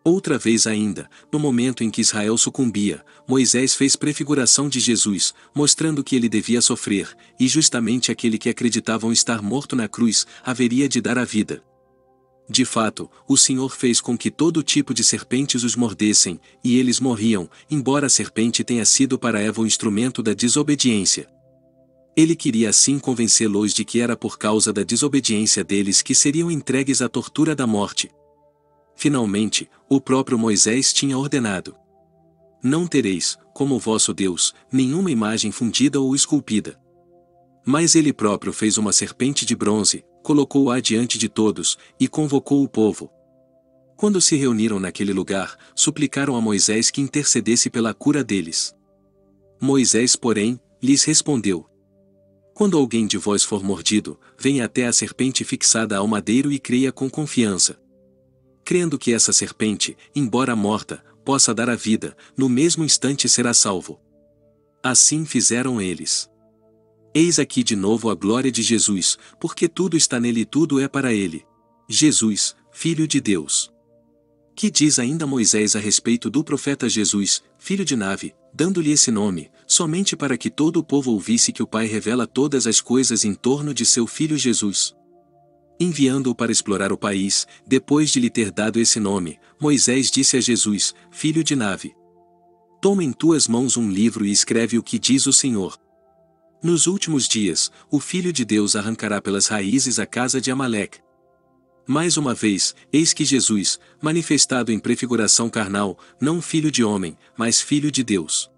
Outra vez ainda, no momento em que Israel sucumbia, Moisés fez prefiguração de Jesus, mostrando que ele devia sofrer, e justamente aquele que acreditavam estar morto na cruz, haveria de dar a vida. De fato, o Senhor fez com que todo tipo de serpentes os mordessem, e eles morriam, embora a serpente tenha sido para Eva o instrumento da desobediência. Ele queria assim convencê-los de que era por causa da desobediência deles que seriam entregues à tortura da morte. Finalmente, o próprio Moisés tinha ordenado: não tereis, como vosso Deus, nenhuma imagem fundida ou esculpida. Mas ele próprio fez uma serpente de bronze, colocou-a diante de todos, e convocou o povo. Quando se reuniram naquele lugar, suplicaram a Moisés que intercedesse pela cura deles. Moisés, porém, lhes respondeu: quando alguém de vós for mordido, venha até a serpente fixada ao madeiro e creia com confiança. Crendo que essa serpente, embora morta, possa dar a vida, no mesmo instante será salvo. Assim fizeram eles. Eis aqui de novo a glória de Jesus, porque tudo está nele e tudo é para ele. Jesus, Filho de Deus. Que diz ainda Moisés a respeito do profeta Jesus, filho de Navi, dando-lhe esse nome, somente para que todo o povo ouvisse que o Pai revela todas as coisas em torno de seu filho Jesus. Enviando-o para explorar o país, depois de lhe ter dado esse nome, Moisés disse a Jesus, filho de Navi: toma em tuas mãos um livro e escreve o que diz o Senhor. Nos últimos dias, o Filho de Deus arrancará pelas raízes a casa de Amaleque. Mais uma vez, eis que Jesus, manifestado em prefiguração carnal, não filho de homem, mas filho de Deus.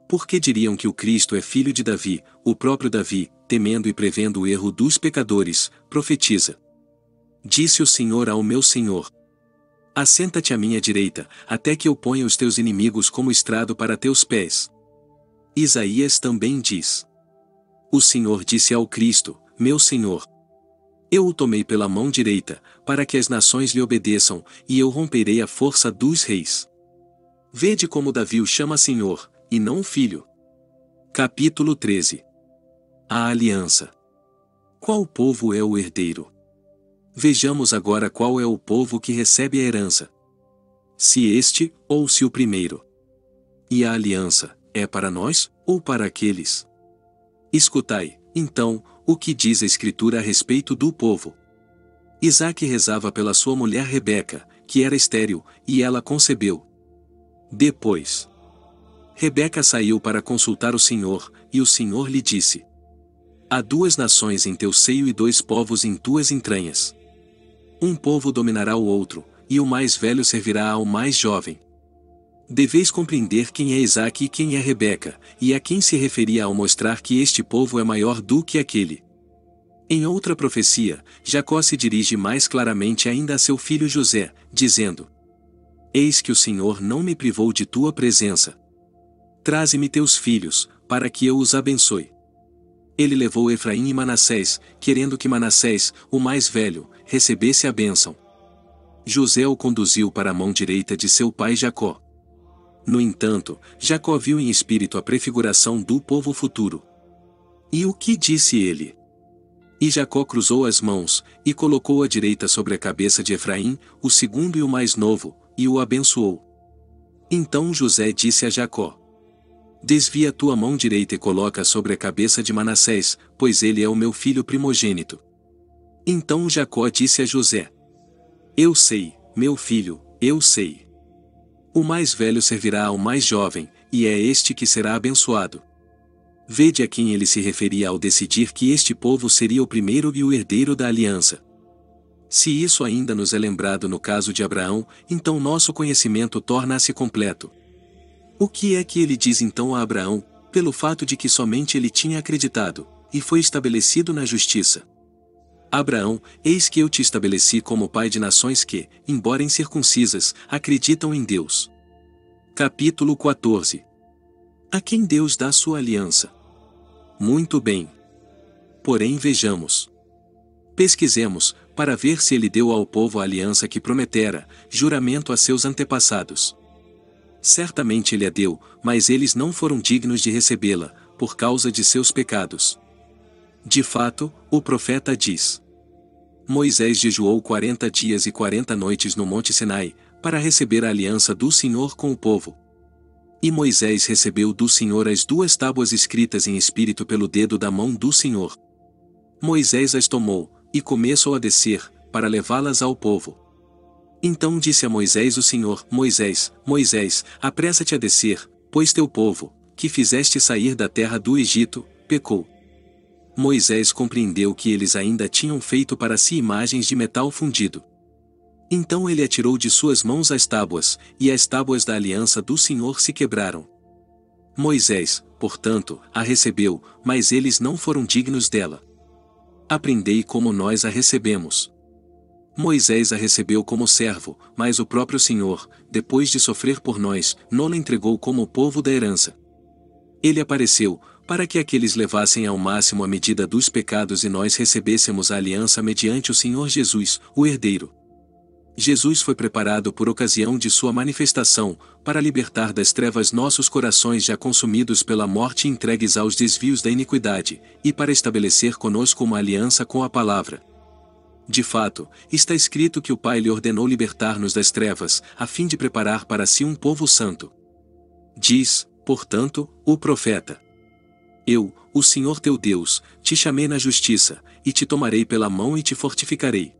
Porque diriam que o Cristo é filho de Davi, o próprio Davi, temendo e prevendo o erro dos pecadores, profetiza. Disse o Senhor ao meu Senhor: assenta-te à minha direita, até que eu ponha os teus inimigos como estrado para teus pés. Isaías também diz: o Senhor disse ao Cristo, meu Senhor: eu o tomei pela mão direita, para que as nações lhe obedeçam, e eu romperei a força dos reis. Vede como Davi o chama Senhor, e não filho. Capítulo 13. A aliança. Qual povo é o herdeiro? Vejamos agora qual é o povo que recebe a herança. Se este, ou se o primeiro. E a aliança, é para nós, ou para aqueles? Escutai, então, o que diz a Escritura a respeito do povo. Isaque rezava pela sua mulher Rebeca, que era estéril, e ela concebeu. Depois, Rebeca saiu para consultar o Senhor, e o Senhor lhe disse: há 2 nações em teu seio e 2 povos em tuas entranhas. Um povo dominará o outro, e o mais velho servirá ao mais jovem. Deveis compreender quem é Isaque e quem é Rebeca, e a quem se referia ao mostrar que este povo é maior do que aquele. Em outra profecia, Jacó se dirige mais claramente ainda a seu filho José, dizendo: Eis que o Senhor não me privou de tua presença. Traze-me teus filhos, para que eu os abençoe. Ele levou Efraim e Manassés, querendo que Manassés, o mais velho, recebesse a bênção. José o conduziu para a mão direita de seu pai Jacó. No entanto, Jacó viu em espírito a prefiguração do povo futuro. E o que disse ele? E Jacó cruzou as mãos, e colocou a direita sobre a cabeça de Efraim, o segundo e o mais novo, e o abençoou. Então José disse a Jacó: Desvia tua mão direita e coloca sobre a cabeça de Manassés, pois ele é o meu filho primogênito. Então Jacó disse a José: Eu sei, meu filho, eu sei. O mais velho servirá ao mais jovem, e é este que será abençoado. Vede a quem ele se referia ao decidir que este povo seria o primeiro e o herdeiro da aliança. Se isso ainda nos é lembrado no caso de Abraão, então nosso conhecimento torna-se completo. O que é que ele diz então a Abraão, pelo fato de que somente ele tinha acreditado, e foi estabelecido na justiça? Abraão, eis que eu te estabeleci como pai de nações que, embora incircuncisas, acreditam em Deus. Capítulo 14. A quem Deus dá sua aliança? Muito bem. Porém vejamos. Pesquisemos, para ver se ele deu ao povo a aliança que prometera, juramento a seus antepassados. Certamente ele a deu, mas eles não foram dignos de recebê-la, por causa de seus pecados. De fato, o profeta diz: Moisés jejuou 40 dias e 40 noites no Monte Sinai, para receber a aliança do Senhor com o povo. E Moisés recebeu do Senhor as 2 tábuas escritas em espírito pelo dedo da mão do Senhor. Moisés as tomou, e começou a descer, para levá-las ao povo. Então disse a Moisés o Senhor: Moisés, Moisés, apressa-te a descer, pois teu povo, que fizeste sair da terra do Egito, pecou. Moisés compreendeu que eles ainda tinham feito para si imagens de metal fundido. Então ele atirou de suas mãos as tábuas, e as tábuas da aliança do Senhor se quebraram. Moisés, portanto, a recebeu, mas eles não foram dignos dela. Aprendei como nós a recebemos. Moisés a recebeu como servo, mas o próprio Senhor, depois de sofrer por nós, não-la entregou como povo da herança. Ele apareceu, para que aqueles levassem ao máximo a medida dos pecados e nós recebêssemos a aliança mediante o Senhor Jesus, o herdeiro. Jesus foi preparado por ocasião de sua manifestação, para libertar das trevas nossos corações já consumidos pela morte e entregues aos desvios da iniquidade, e para estabelecer conosco uma aliança com a palavra. De fato, está escrito que o Pai lhe ordenou libertar-nos das trevas, a fim de preparar para si um povo santo. Diz, portanto, o profeta: Eu, o Senhor teu Deus, te chamei na justiça, e te tomarei pela mão e te fortificarei.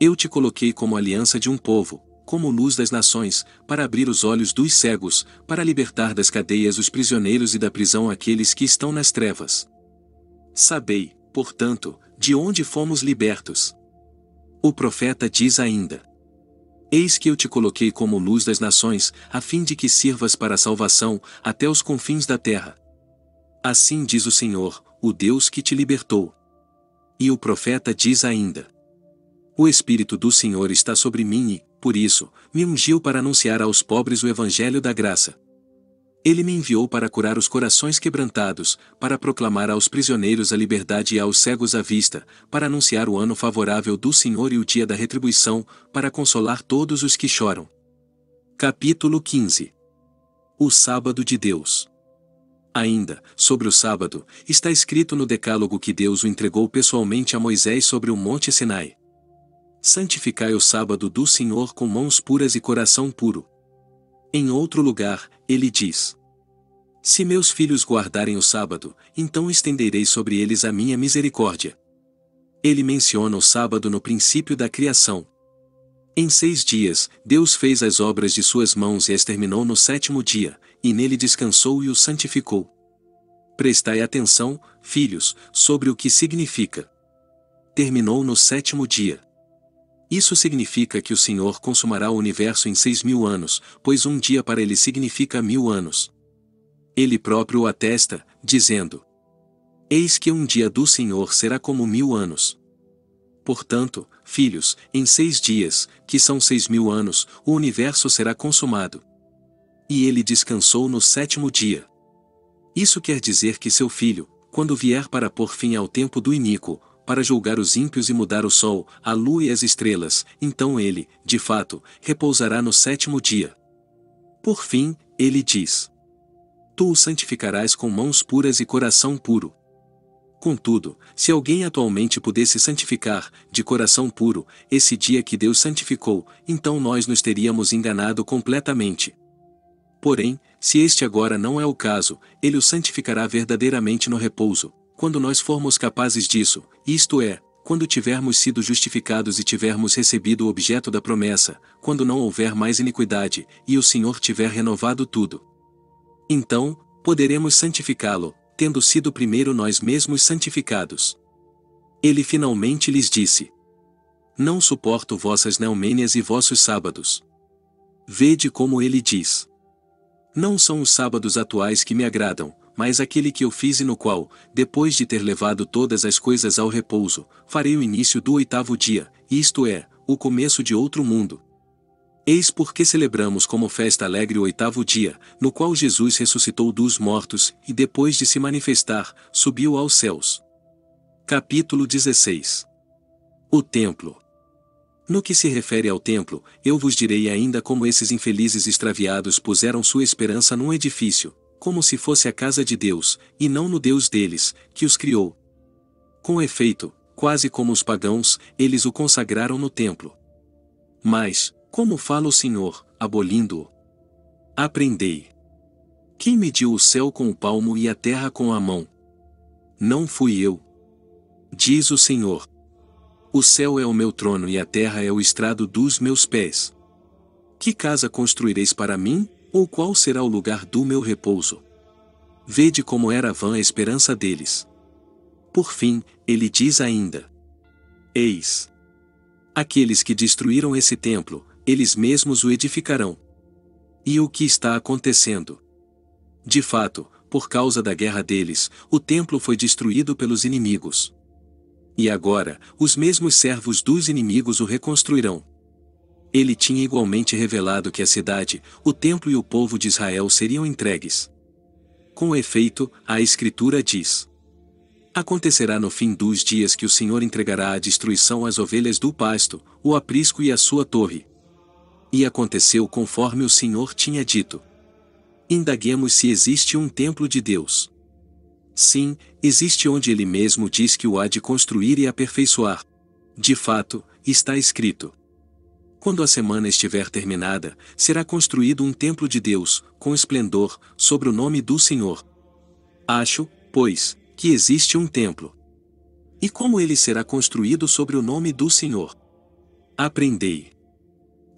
Eu te coloquei como aliança de um povo, como luz das nações, para abrir os olhos dos cegos, para libertar das cadeias os prisioneiros e da prisão aqueles que estão nas trevas. Sabei, portanto, de onde fomos libertos. O profeta diz ainda: Eis que eu te coloquei como luz das nações, a fim de que sirvas para a salvação, até os confins da terra. Assim diz o Senhor, o Deus que te libertou. E o profeta diz ainda: O Espírito do Senhor está sobre mim e, por isso, me ungiu para anunciar aos pobres o evangelho da graça. Ele me enviou para curar os corações quebrantados, para proclamar aos prisioneiros a liberdade e aos cegos a vista, para anunciar o ano favorável do Senhor e o dia da retribuição, para consolar todos os que choram. Capítulo 15. O sábado de Deus. Ainda, sobre o sábado, está escrito no decálogo que Deus o entregou pessoalmente a Moisés sobre o monte Sinai. Santificai o sábado do Senhor com mãos puras e coração puro. Em outro lugar, ele diz: Se meus filhos guardarem o sábado, então estenderei sobre eles a minha misericórdia. Ele menciona o sábado no princípio da criação. Em 6 dias, Deus fez as obras de suas mãos e as terminou no 7º dia, e nele descansou e o santificou. Prestai atenção, filhos, sobre o que significa. Terminou no 7º dia. Isso significa que o Senhor consumará o universo em 6.000 anos, pois um dia para ele significa 1000 anos. Ele próprio o atesta, dizendo: Eis que um dia do Senhor será como 1000 anos. Portanto, filhos, em 6 dias, que são 6000 anos, o universo será consumado. E ele descansou no 7º dia. Isso quer dizer que seu filho, quando vier para pôr fim ao tempo do iníquo, para julgar os ímpios e mudar o sol, a lua e as estrelas, então ele, de fato, repousará no 7º dia. Por fim, ele diz: Tu o santificarás com mãos puras e coração puro. Contudo, se alguém atualmente pudesse santificar, de coração puro, esse dia que Deus santificou, então nós nos teríamos enganado completamente. Porém, se este agora não é o caso, ele o santificará verdadeiramente no repouso, quando nós formos capazes disso, isto é, quando tivermos sido justificados e tivermos recebido o objeto da promessa, quando não houver mais iniquidade, e o Senhor tiver renovado tudo. Então, poderemos santificá-lo, tendo sido primeiro nós mesmos santificados. Ele finalmente lhes disse: Não suporto vossas neumênias e vossos sábados. Vede como ele diz: Não são os sábados atuais que me agradam, mas aquele que eu fiz e no qual, depois de ter levado todas as coisas ao repouso, farei o início do 8º dia, isto é, o começo de outro mundo. Eis porque celebramos como festa alegre o 8º dia, no qual Jesus ressuscitou dos mortos, e depois de se manifestar, subiu aos céus. Capítulo 16. O templo. No que se refere ao templo, eu vos direi ainda como esses infelizes extraviados puseram sua esperança num edifício, como se fosse a casa de Deus, e não no Deus deles, que os criou. Com efeito, quase como os pagãos, eles o consagraram no templo. Mas, como fala o Senhor, abolindo-o? Aprendei. Quem mediu o céu com o palmo e a terra com a mão? Não fui eu. Diz o Senhor. O céu é o meu trono e a terra é o estrado dos meus pés. Que casa construireis para mim, ou qual será o lugar do meu repouso? Vede como era vã a esperança deles. Por fim, ele diz ainda: Eis. Aqueles que destruíram esse templo, eles mesmos o edificarão. E o que está acontecendo? De fato, por causa da guerra deles, o templo foi destruído pelos inimigos. E agora, os mesmos servos dos inimigos o reconstruirão. Ele tinha igualmente revelado que a cidade, o templo e o povo de Israel seriam entregues. Com efeito, a Escritura diz: Acontecerá no fim dos dias que o Senhor entregará à destruição as ovelhas do pasto, o aprisco e a sua torre. E aconteceu conforme o Senhor tinha dito. Indaguemos se existe um templo de Deus. Sim, existe onde ele mesmo diz que o há de construir e aperfeiçoar. De fato, está escrito: Quando a semana estiver terminada, será construído um templo de Deus, com esplendor, sobre o nome do Senhor. Acho, pois, que existe um templo. E como ele será construído sobre o nome do Senhor? Aprendei.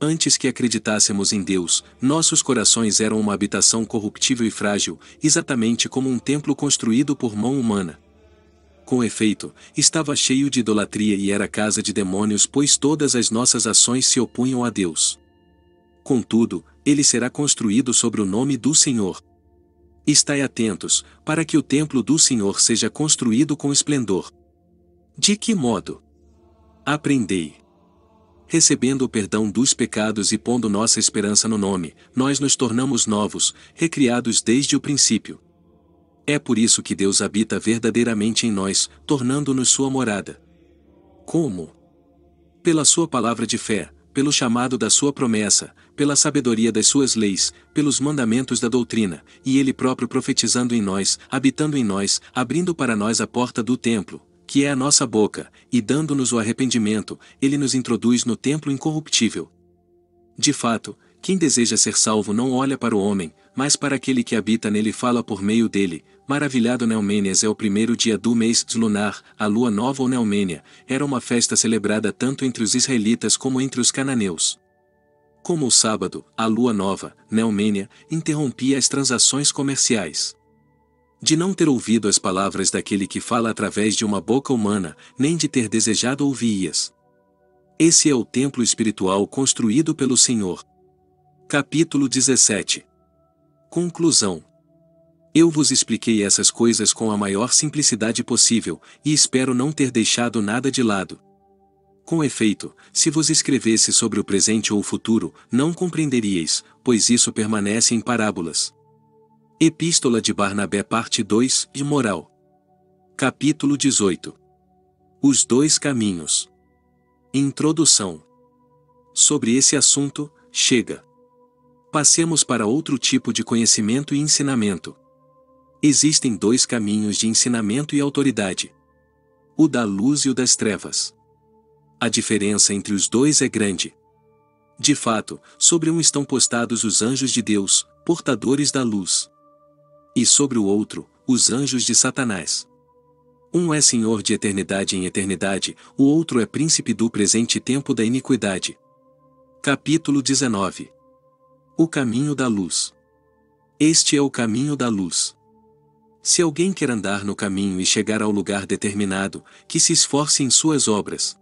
Antes que acreditássemos em Deus, nossos corações eram uma habitação corruptível e frágil, exatamente como um templo construído por mão humana. Com efeito, estava cheio de idolatria e era casa de demônios, pois todas as nossas ações se opunham a Deus. Contudo, ele será construído sobre o nome do Senhor. Estai atentos, para que o templo do Senhor seja construído com esplendor. De que modo? Aprendei. Recebendo o perdão dos pecados e pondo nossa esperança no nome, nós nos tornamos novos, recriados desde o princípio. É por isso que Deus habita verdadeiramente em nós, tornando-nos sua morada. Como? Pela sua palavra de fé, pelo chamado da sua promessa, pela sabedoria das suas leis, pelos mandamentos da doutrina, e ele próprio profetizando em nós, habitando em nós, abrindo para nós a porta do templo, que é a nossa boca, e dando-nos o arrependimento, ele nos introduz no templo incorruptível. De fato, quem deseja ser salvo não olha para o homem, mas para aquele que habita nele e fala por meio dele. Maravilhado Neumênias é o primeiro dia do mês lunar, a lua nova ou Neumênia, era uma festa celebrada tanto entre os israelitas como entre os cananeus. Como o sábado, a lua nova, Neumênia, interrompia as transações comerciais. De não ter ouvido as palavras daquele que fala através de uma boca humana, nem de ter desejado ouvi-as. Esse é o templo espiritual construído pelo Senhor. Capítulo 17. Conclusão. Eu vos expliquei essas coisas com a maior simplicidade possível, e espero não ter deixado nada de lado. Com efeito, se vos escrevesse sobre o presente ou o futuro, não compreenderíeis, pois isso permanece em parábolas. Epístola de Barnabé parte 2, de Moral. Capítulo 18. Os dois caminhos. Introdução. Sobre esse assunto, chega. Passemos para outro tipo de conhecimento e ensinamento. Existem dois caminhos de ensinamento e autoridade: o da luz e o das trevas. A diferença entre os dois é grande. De fato, sobre um estão postados os anjos de Deus, portadores da luz. E sobre o outro, os anjos de Satanás. Um é senhor de eternidade em eternidade, o outro é príncipe do presente tempo da iniquidade. Capítulo 19. O caminho da luz. Este é o caminho da luz. Se alguém quer andar no caminho e chegar ao lugar determinado, que se esforce em suas obras.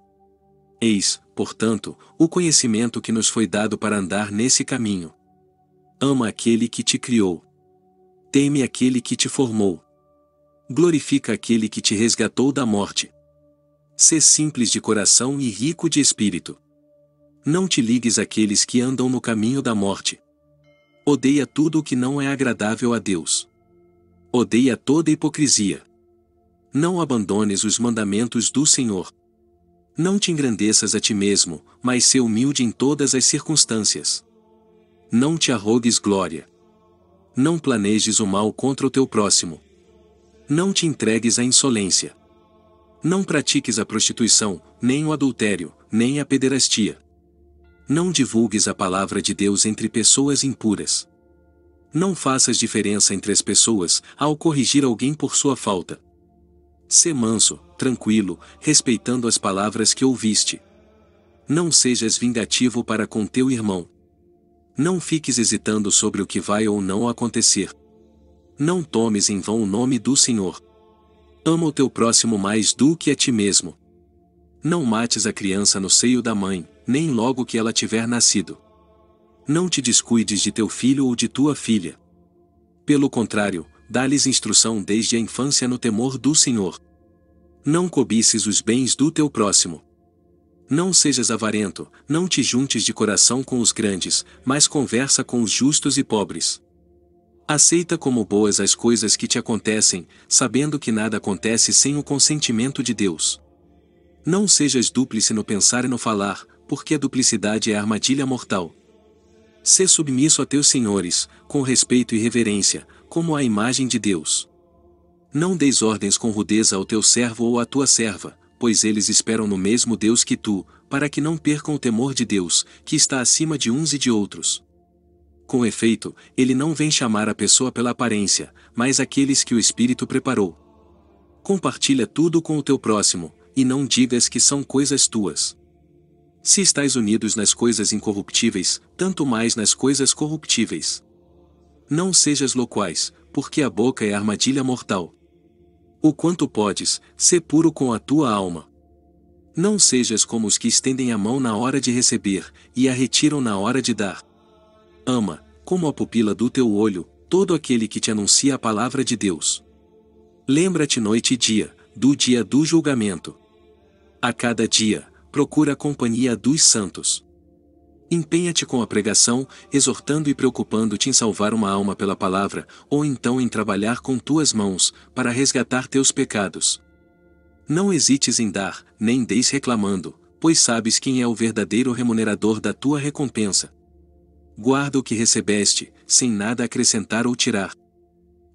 Eis, portanto, o conhecimento que nos foi dado para andar nesse caminho. Ama aquele que te criou. Teme aquele que te formou. Glorifica aquele que te resgatou da morte. Sê simples de coração e rico de espírito. Não te ligues àqueles que andam no caminho da morte. Odeia tudo o que não é agradável a Deus. Odeia toda hipocrisia. Não abandones os mandamentos do Senhor. Não te engrandeças a ti mesmo, mas sê humilde em todas as circunstâncias. Não te arrogues glória. Não planejes o mal contra o teu próximo. Não te entregues à insolência. Não pratiques a prostituição, nem o adultério, nem a pederastia. Não divulgues a palavra de Deus entre pessoas impuras. Não faças diferença entre as pessoas, ao corrigir alguém por sua falta. Sê manso, tranquilo, respeitando as palavras que ouviste. Não sejas vingativo para com teu irmão. Não fiques hesitando sobre o que vai ou não acontecer. Não tomes em vão o nome do Senhor. Ama o teu próximo mais do que a ti mesmo. Não mates a criança no seio da mãe, nem logo que ela tiver nascido. Não te descuides de teu filho ou de tua filha. Pelo contrário, dá-lhes instrução desde a infância no temor do Senhor. Não cobices os bens do teu próximo. Não sejas avarento, não te juntes de coração com os grandes, mas conversa com os justos e pobres. Aceita como boas as coisas que te acontecem, sabendo que nada acontece sem o consentimento de Deus. Não sejas dúplice no pensar e no falar, porque a duplicidade é armadilha mortal. Sê submisso a teus senhores, com respeito e reverência, como à imagem de Deus. Não deis ordens com rudeza ao teu servo ou à tua serva, pois eles esperam no mesmo Deus que tu, para que não percam o temor de Deus, que está acima de uns e de outros. Com efeito, ele não vem chamar a pessoa pela aparência, mas aqueles que o Espírito preparou. Compartilha tudo com o teu próximo, e não digas que são coisas tuas. Se estais unidos nas coisas incorruptíveis, tanto mais nas coisas corruptíveis. Não sejas loquaz, porque a boca é armadilha mortal. O quanto podes, sê puro com a tua alma. Não sejas como os que estendem a mão na hora de receber, e a retiram na hora de dar. Ama, como a pupila do teu olho, todo aquele que te anuncia a palavra de Deus. Lembra-te noite e dia do julgamento. A cada dia, procura a companhia dos santos. Empenha-te com a pregação, exortando e preocupando-te em salvar uma alma pela palavra, ou então em trabalhar com tuas mãos, para resgatar teus pecados. Não hesites em dar, nem deis reclamando, pois sabes quem é o verdadeiro remunerador da tua recompensa. Guarda o que recebeste, sem nada acrescentar ou tirar.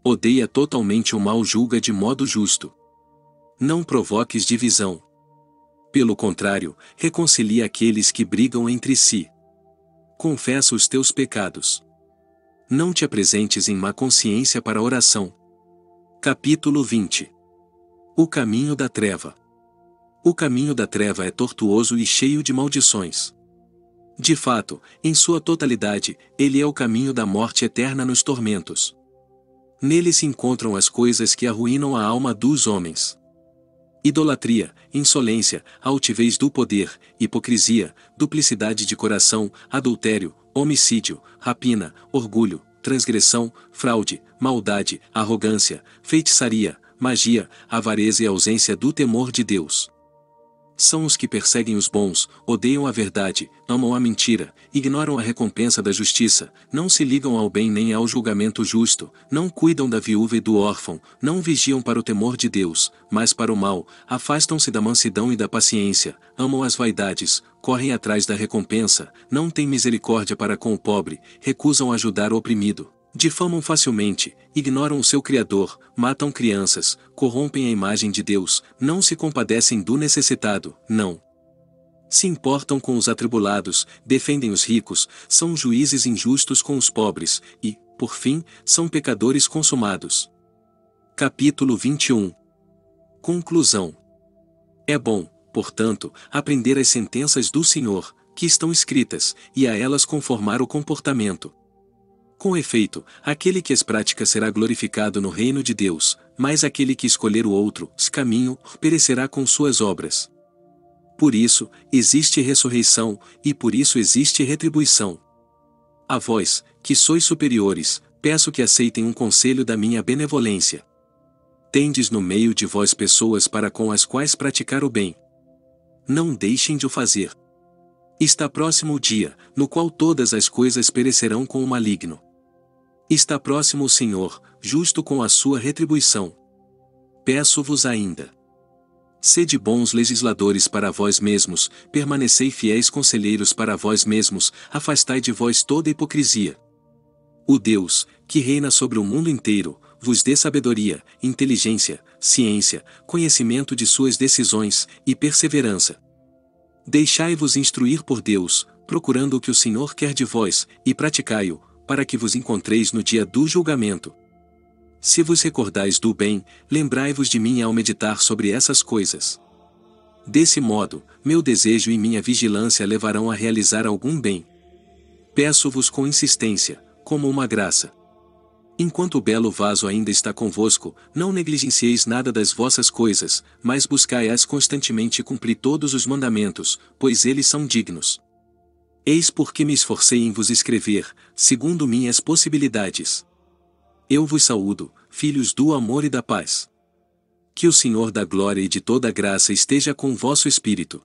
Odeia totalmente o mal, julga de modo justo. Não provoques divisão. Pelo contrário, reconcilia aqueles que brigam entre si. Confessa os teus pecados. Não te apresentes em má consciência para a oração. Capítulo 20. O caminho da treva. O caminho da treva é tortuoso e cheio de maldições. De fato, em sua totalidade, ele é o caminho da morte eterna nos tormentos. Nele se encontram as coisas que arruinam a alma dos homens: idolatria, insolência, altivez do poder, hipocrisia, duplicidade de coração, adultério, homicídio, rapina, orgulho, transgressão, fraude, maldade, arrogância, feitiçaria, magia, avareza e ausência do temor de Deus. São os que perseguem os bons, odeiam a verdade, amam a mentira, ignoram a recompensa da justiça, não se ligam ao bem nem ao julgamento justo, não cuidam da viúva e do órfão, não vigiam para o temor de Deus, mas para o mal, afastam-se da mansidão e da paciência, amam as vaidades, correm atrás da recompensa, não têm misericórdia para com o pobre, recusam ajudar o oprimido. Difamam facilmente, ignoram o seu Criador, matam crianças, corrompem a imagem de Deus, não se compadecem do necessitado, não se importam com os atribulados, defendem os ricos, são juízes injustos com os pobres, e, por fim, são pecadores consumados. Capítulo 21. Conclusão. É bom, portanto, aprender as sentenças do Senhor, que estão escritas, e a elas conformar o comportamento. Com efeito, aquele que as pratica será glorificado no reino de Deus, mas aquele que escolher o outro caminho, perecerá com suas obras. Por isso, existe ressurreição, e por isso existe retribuição. A vós, que sois superiores, peço que aceitem um conselho da minha benevolência. Tendes no meio de vós pessoas para com as quais praticar o bem. Não deixem de o fazer. Está próximo o dia, no qual todas as coisas perecerão com o maligno. Está próximo o Senhor, justo com a sua retribuição. Peço-vos ainda. Sede bons legisladores para vós mesmos, permanecei fiéis conselheiros para vós mesmos, afastai de vós toda hipocrisia. O Deus, que reina sobre o mundo inteiro, vos dê sabedoria, inteligência, ciência, conhecimento de suas decisões, e perseverança. Deixai-vos instruir por Deus, procurando o que o Senhor quer de vós, e praticai-o, para que vos encontreis no dia do julgamento. Se vos recordais do bem, lembrai-vos de mim ao meditar sobre essas coisas. Desse modo, meu desejo e minha vigilância levarão a realizar algum bem. Peço-vos com insistência, como uma graça. Enquanto o belo vaso ainda está convosco, não negligencieis nada das vossas coisas, mas buscai-as constantemente e cumpri todos os mandamentos, pois eles são dignos. Eis porque me esforcei em vos escrever, segundo minhas possibilidades. Eu vos saúdo, filhos do amor e da paz. Que o Senhor da glória e de toda graça esteja com o vosso espírito.